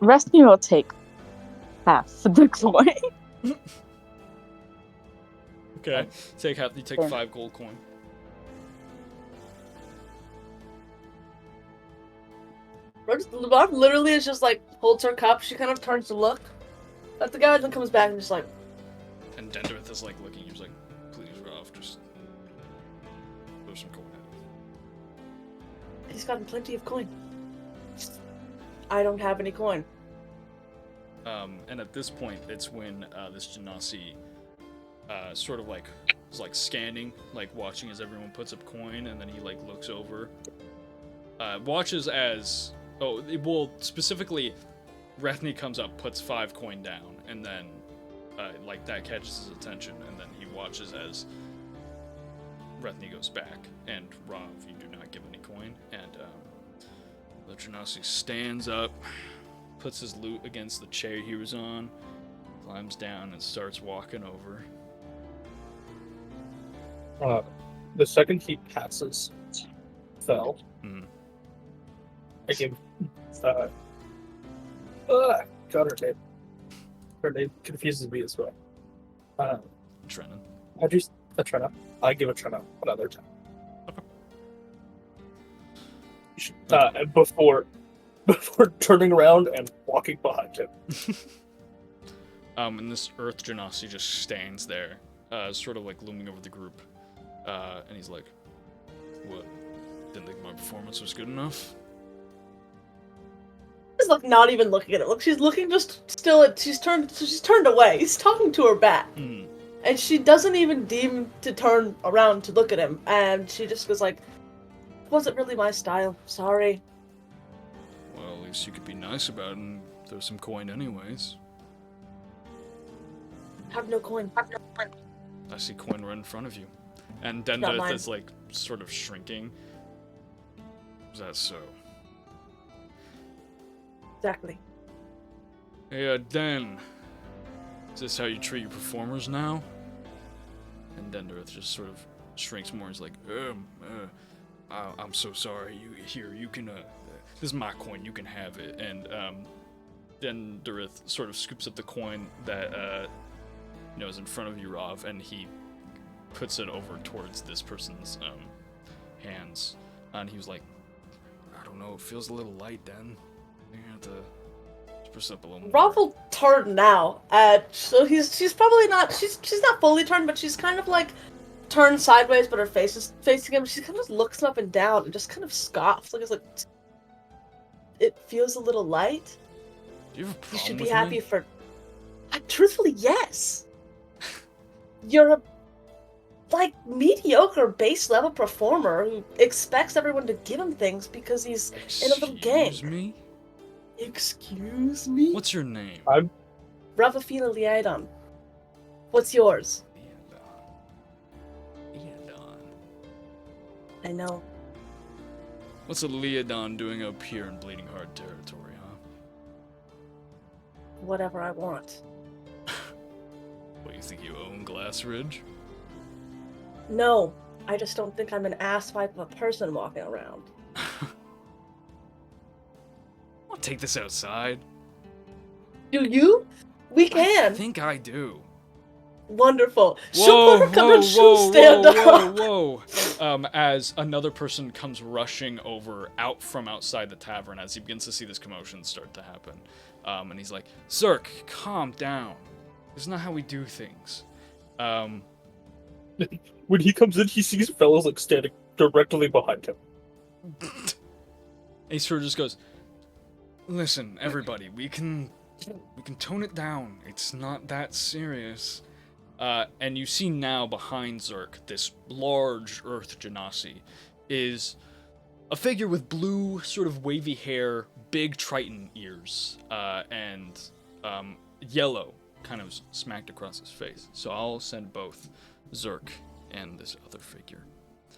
Rethni will take half the coin. Okay, take half. You take 5 gold coin. Bob literally is just like holds her cup. She kind of turns to look at the guy, and then comes back and just like. And Denderith is like looking. He's like, "Please, Ralph, just throw some coin at him." He's gotten plenty of coin. I don't have any coin. And at this point, it's when this Genasi sort of like is like scanning, like watching as everyone puts up coin, and then he like looks over, watches as specifically, Rethni comes up, puts 5 coin down, and then like that catches his attention, and then he watches as Rethni goes back, and Rav, you do not give any coin, and the Genasi stands up, puts his loot against the chair he was on, climbs down, and starts walking over. The second he passes Phil, I give God, her name. Her name confuses me as well. Trenin. Trina. I give a Trina another time. Before turning around and walking behind him. And this Earth Genasi just stands there, sort of like looming over the group. And he's like, "What? Didn't think my performance was good enough?" She's like not even looking at it. Look, she's looking just still at. She's turned away. He's talking to her back, and she doesn't even deem to turn around to look at him. And she just was like, "Wasn't really my style. Sorry." Well, at least you could be nice about it and throw some coin anyways. Have no coin. I see coin right in front of you. And Dendeth is like sort of shrinking. Is that so? Exactly. Hey, Den. Is this how you treat your performers now? And Denderith just sort of shrinks more. He's like, I'm so sorry. You can, this is my coin. You can have it. And, Denderith sort of scoops up the coin that, is in front of you, Rav, and he puts it over towards this person's, hands. And he was like, I don't know, it feels a little light, Den. You have to spruce up a little more. Rav will turn now. So she's probably not. She's not fully turned, but she's kind of like turned sideways, but her face is facing him. She kind of looks up and down and just kind of scoffs. Like it's like it feels a little light. Do you have a problem You should be with happy me? for. Truthfully, yes. You're a mediocre base level performer who expects everyone to give him things because he's in a little gang. Excuse me? Excuse me? What's your name? I'm Ravafina Liadon. What's yours? Liadon. I know. What's a Liadon doing up here in Bleeding Heart territory, huh? Whatever I want. What, you think you own Glassridge? No, I just don't think I'm an ass type of a person walking around. I'll take this outside. Do you? We can. I think I do. Wonderful. She'll put her covered shoes stand up. whoa. As another person comes rushing over out from outside the tavern as he begins to see this commotion start to happen. And he's like, Zerk, calm down. This is not how we do things. When he comes in, he sees fellows like standing directly behind him. He sort of just goes, listen, everybody, we can tone it down. It's not that serious. And you see now behind Zerk, this large earth genasi is a figure with blue, sort of wavy hair, big Triton ears, and yellow kind of smacked across his face. So I'll send both Zerk and this other figure.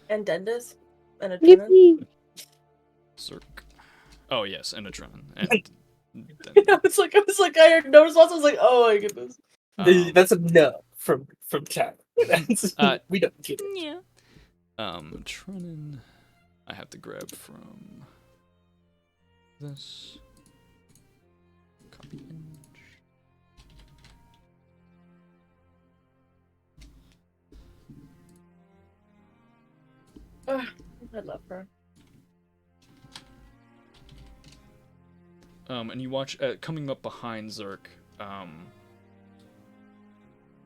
And Dendis? And a Trinan? Zerk. Oh, yes, and a Trinan. And I was like, I heard no response. I was like, oh my goodness. That's a no from chat. We don't get it. Yeah. Trinan, I have to grab from this. Copy image. I love her. And you watch coming up behind Zerk,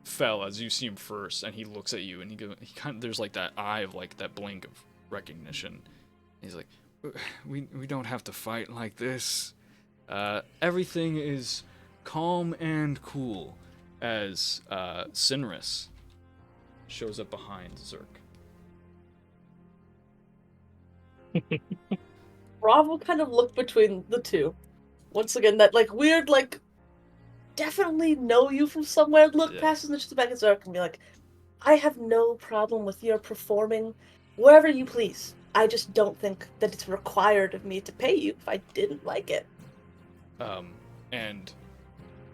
Fell as you see him first, and he looks at you, and he kind of, there's like that eye of like that blink of recognition. He's like, we don't have to fight like this. Everything is calm and cool. As Sinris shows up behind Zerk. Rob will kind of look between the two. Once again, that like weird, like definitely know you from somewhere. Look past the back at Zerk and be like, I have no problem with your performing wherever you please. I just don't think that it's required of me to pay you if I didn't like it. And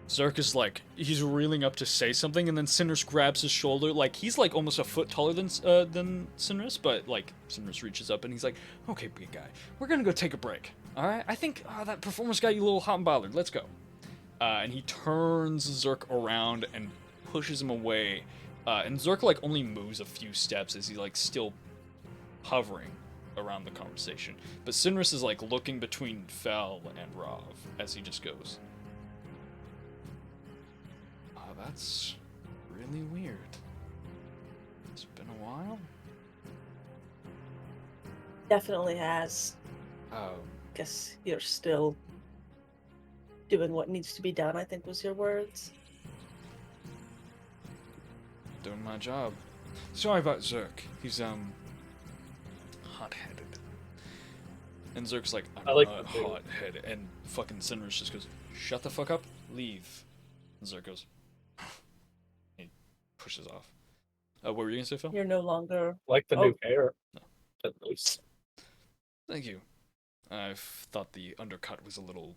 Zerk is like, he's reeling up to say something, and then Sinris grabs his shoulder. Like, he's like almost a foot taller than Sinris, but like Sinris reaches up and he's like, okay, big guy, we're gonna go take a break. All right, I think that performance got you a little hot and bothered. Let's go. And he turns Zerk around and pushes him away. And Zerk like only moves a few steps as he like still hovering around the conversation. But Sinris is like looking between Fel and Rav as he just goes, that's really weird. It's been a while. Definitely has. Guess you're still doing what needs to be done, I think was your words. Doing my job. Sorry about Zerk. He's hot-headed. And Zerk's like, I'm not hot-headed. And fucking Sinris just goes, shut the fuck up, leave. And Zerk goes, he pushes off. What were you gonna say, Phil? You're no longer like the new hair. No. At least. Thank you. I thought the undercut was a little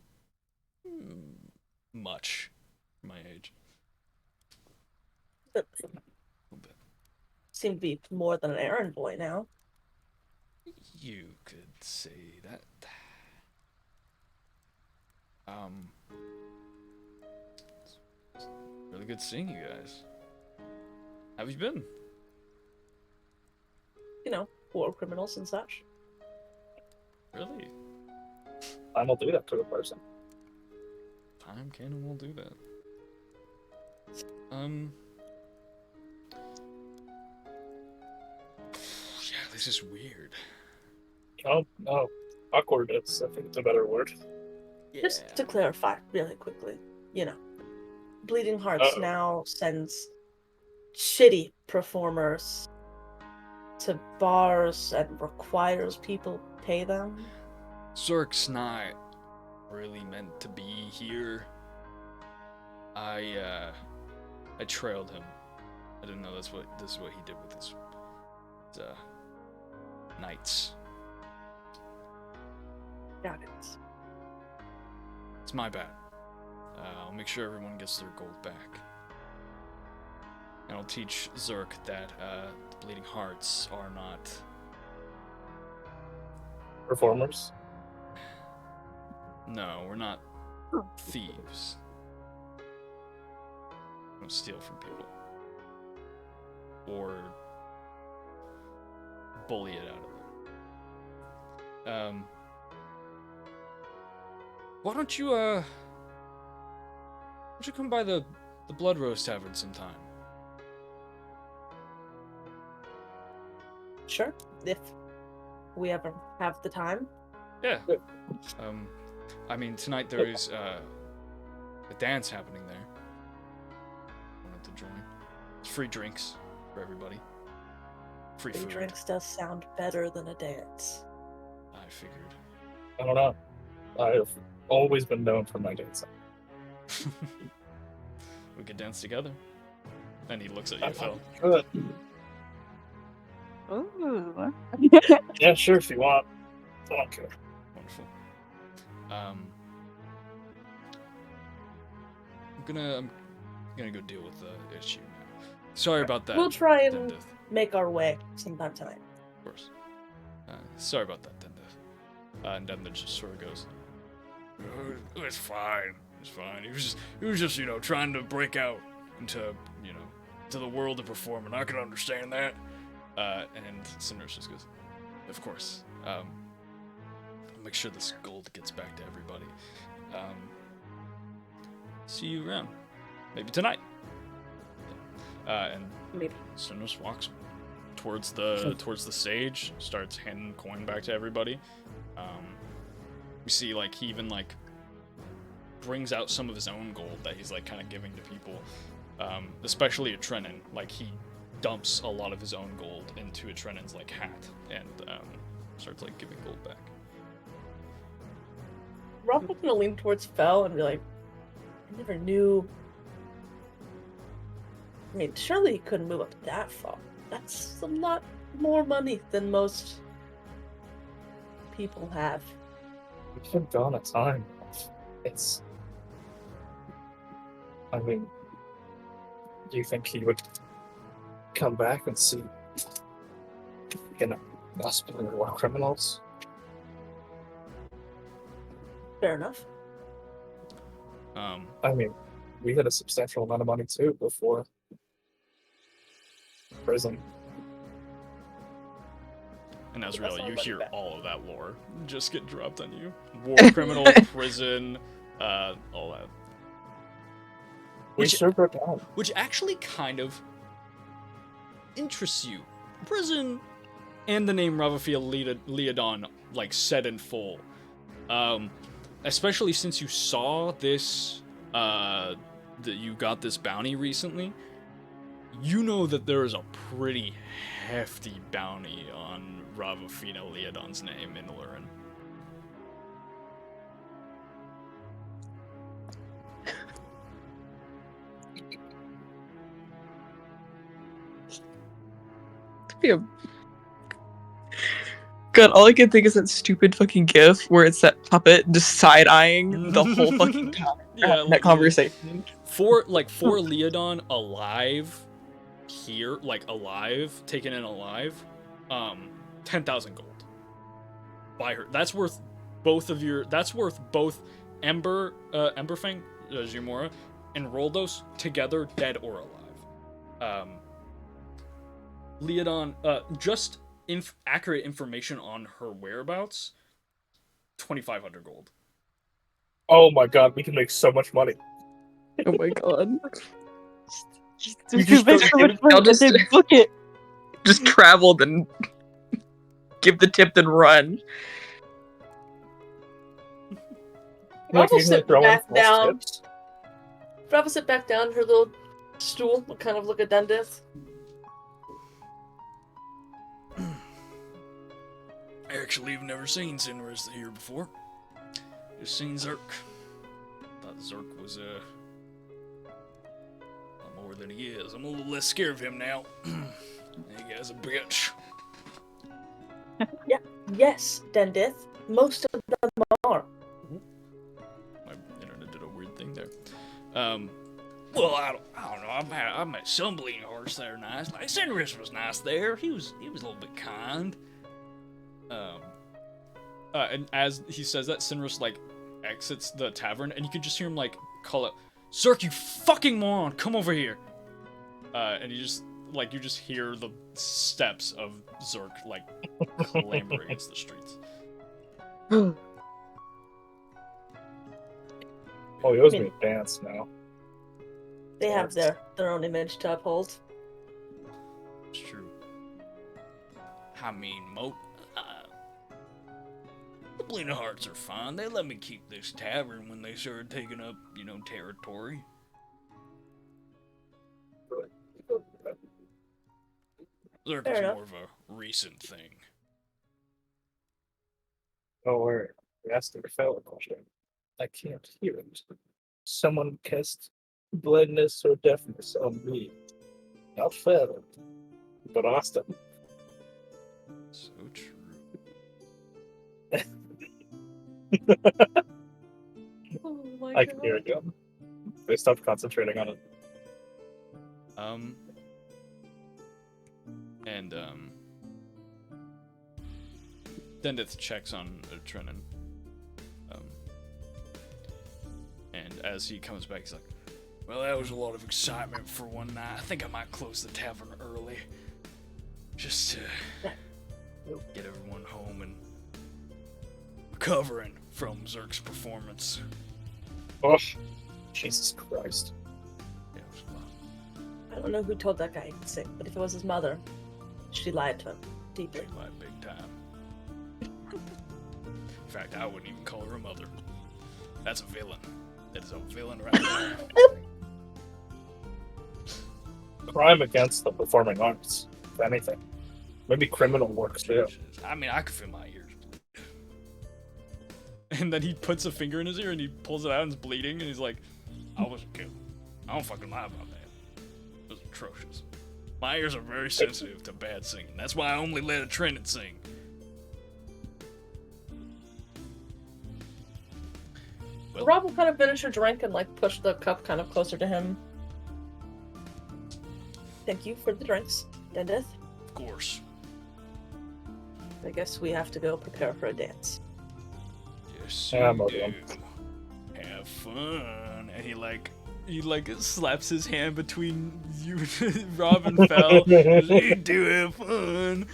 much for my age. A little bit. Seem to be more than an errand boy now. You could say that. It's really good seeing you guys. How have you been? You know, war criminals and such. Really? Time will do that to a person. Time can and will do that. Yeah, this is weird. Oh, no. Awkward is, I think, it's a better word. Just to clarify really quickly, you know, Bleeding Hearts now sends shitty performers to bars and requires people pay them. Zerk's not really meant to be here. I trailed him. I didn't know this is what he did with his knights. Got it. It's my bad. I'll make sure everyone gets their gold back. And I'll teach Zerk that the Bleeding Hearts are not Performers. No, we're not thieves. We don't steal from people. Or bully it out of them. Why don't you come by the Blood Rose Tavern sometime? Sure, if we ever have the time. Yeah. I mean, tonight there is a dance happening there. Wanted to join. It's free drinks for everybody. Free Free food. drinks does sound better than a dance. I figured. I don't know. I've always been known for my dancing. We could dance together. And he looks at you, Phil. Good. Ooh. Yeah, sure, if you want. I don't care. Wonderful. I'm gonna go deal with the issue now. Sorry about that. We'll try and Dendith. make our way sometime tonight. Of course. Sorry about that, Dendith. And Dendith just sort of goes, "It's fine. It's fine. He was just, trying to break out into, to the world of performing. I can understand that." And Cinders just goes, "Of course. I'll make sure this gold gets back to everybody. See you around. Maybe tonight." And Maybe. Cinders walks towards the stage, starts handing coin back to everybody. We see he even brings out some of his own gold that he's kind of giving to people, especially at Trenin. He dumps a lot of his own gold into a Trenin's hat and starts giving gold back. Robin's gonna lean towards Fel and be like, "I never knew. I mean, surely he couldn't move up that far. That's a lot more money than most people have." We've been gone a time. I mean, do you think he would come back and see, us being war criminals? Fair enough. I mean, we had a substantial amount of money too before prison. And That's Azrael, not you money hear back. all of that lore just get dropped on you. War criminal, prison, all that. We sure broke down. Which actually kind of interests you. Prison and the name Ravafia Leodon, said in full. Especially since you saw this, that you got this bounty recently. You know that there is a pretty hefty bounty on Ravafina Leodon's name in Lurin. God, all I can think is that stupid fucking gif where it's that puppet just side-eyeing the whole fucking time. Yeah, That conversation. For Leodon alive here, alive, taken in alive, 10,000 gold. Buy her. That's worth both Emberfang, Jimora, and Roldos together, dead or alive. Leodon, just accurate information on her whereabouts, 2,500 gold. Oh my god, we can make so much money. Oh my god. You just make go- so much I'll money that they book it. Just traveled and give the tip then run. Like, Bravo we can sit throw in back false down. tips. Bravo sit back down her little stool and kind of look at Dendith. Actually, you've never seen Sinris here before. Just seen Zerk. Thought Zerk was a lot more than he is. I'm a little less scared of him now. That guy's a bitch. Yes, Dendith. Most of them are. My internet did a weird thing there. Well, I don't know. I've met some bleeding hearts that are nice. Like Cinderus was nice there. He was a little bit kind. And as he says that, Cinderus like exits the tavern, and you can just hear him like call out, "Zerk, you fucking moron, come over here!" And you just hear the steps of Zerk like clambering against the streets. Oh, he owes me a dance now. They have their own image to uphold. It's true. I mean, the Bleeding Hearts are fine. They let me keep this tavern when they started taking up, territory. Zerk is more of a recent thing. Oh, where we asked a fellow question. I can't hear it. Someone cast blindness or deafness on me. Not fair, but awesome. So true. Oh my I can hear it again. I stopped concentrating on it. Dendith checks on Trenin. And as he comes back, he's like, "Well, that was a lot of excitement for one night. I think I might close the tavern early. Just to get everyone home and recovering from Zerk's performance." Oh, Jesus Christ. Yeah, it was a lot. I don't know who told that guy he could sing, but if it was his mother, she lied to him deeply. She lied big time. In fact, I wouldn't even call her a mother. That's a villain. That is a villain right there. Crime against the performing arts, if anything. Maybe criminal works too. I mean, I could feel my ears bleed. And then he puts a finger in his ear and he pulls it out and it's bleeding and he's like, "I wasn't killed. I don't fucking lie about that. It was atrocious. My ears are very sensitive to bad singing. That's why I only let a Trenin sing." Well, Rob will kind of finish her drink and like push the cup kind of closer to him. Thank you for the drinks, Dendith. of course. I guess we have to go prepare for a dance. Yes, Yeah, you I'm do. okay. Have fun. And he slaps his hand between you, Rob and Fel. You do have fun.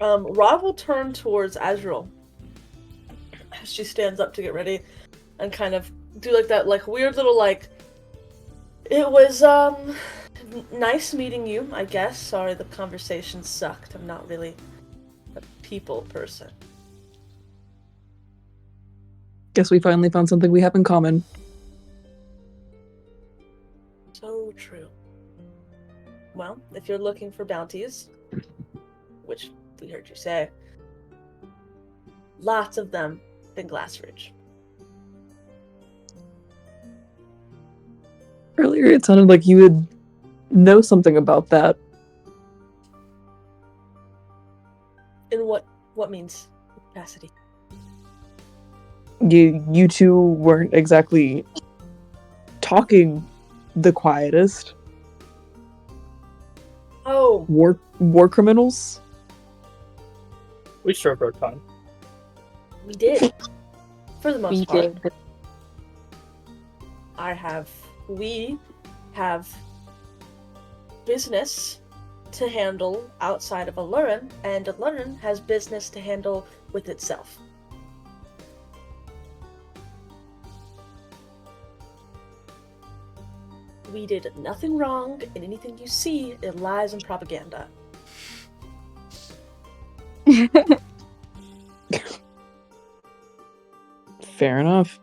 Rob will turn towards Azrael as she stands up to get ready and kind of do like that like weird little like, "It was nice meeting you, I guess. Sorry the conversation sucked. I'm not really a people person." Guess we finally found something we have in common. So true. Well, if you're looking for bounties, which we heard you say, lots of them in Glassridge. Earlier it sounded like you would know something about that. In what means capacity? You two weren't exactly talking the quietest. Oh, War criminals? We served our time. we did. For the most We part. did. We have business to handle outside of Alurin, and Alurin has business to handle with itself. We did nothing wrong, and anything you see is lies and propaganda. Fair enough.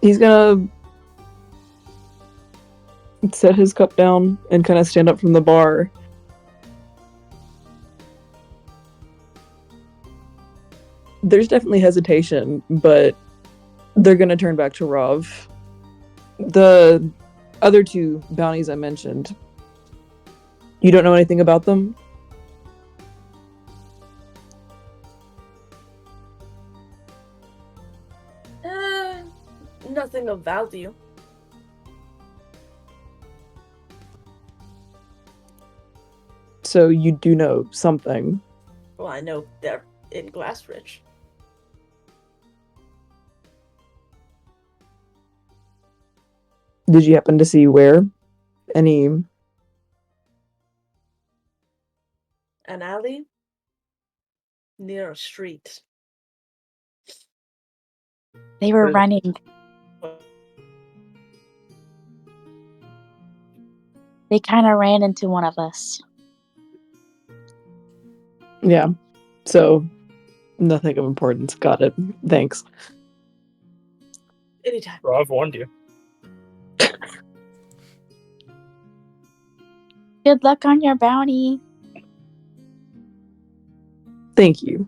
He's gonna set his cup down and kind of stand up from the bar. There's definitely hesitation, but they're gonna turn back to Rav. The other two bounties I mentioned, you don't know anything about them? of value. So you do know something. Well, I know they're in Glassridge. Did you happen to see where? Any? An alley near a street. They were Really? running. They kind of ran into one of us. Yeah. So nothing of importance. Got it. Thanks. Anytime. Bro, I've warned you. Good luck on your bounty. Thank you.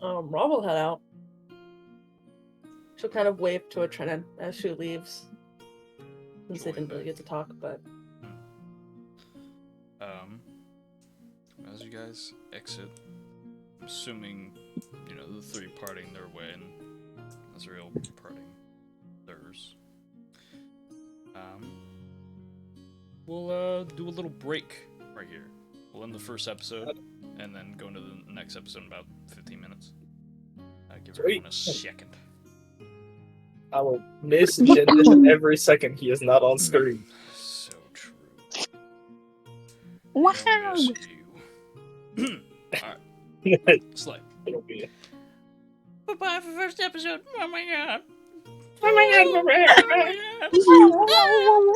Rob will head out. She'll kind of wave to Trinidad as she leaves. Since they didn't really get to talk, but As you guys exit, assuming the three parting their way and Azrael parting theirs, we'll do a little break right here. We'll end the first episode and then go into the next episode in about 15 minutes. Give everyone a second. I will miss Dennis every second he is not on screen. So true. Wow. I'll miss you. Alright. Slay. It'll be Bye-bye for first episode. Oh my god. Oh my god, Oh my god.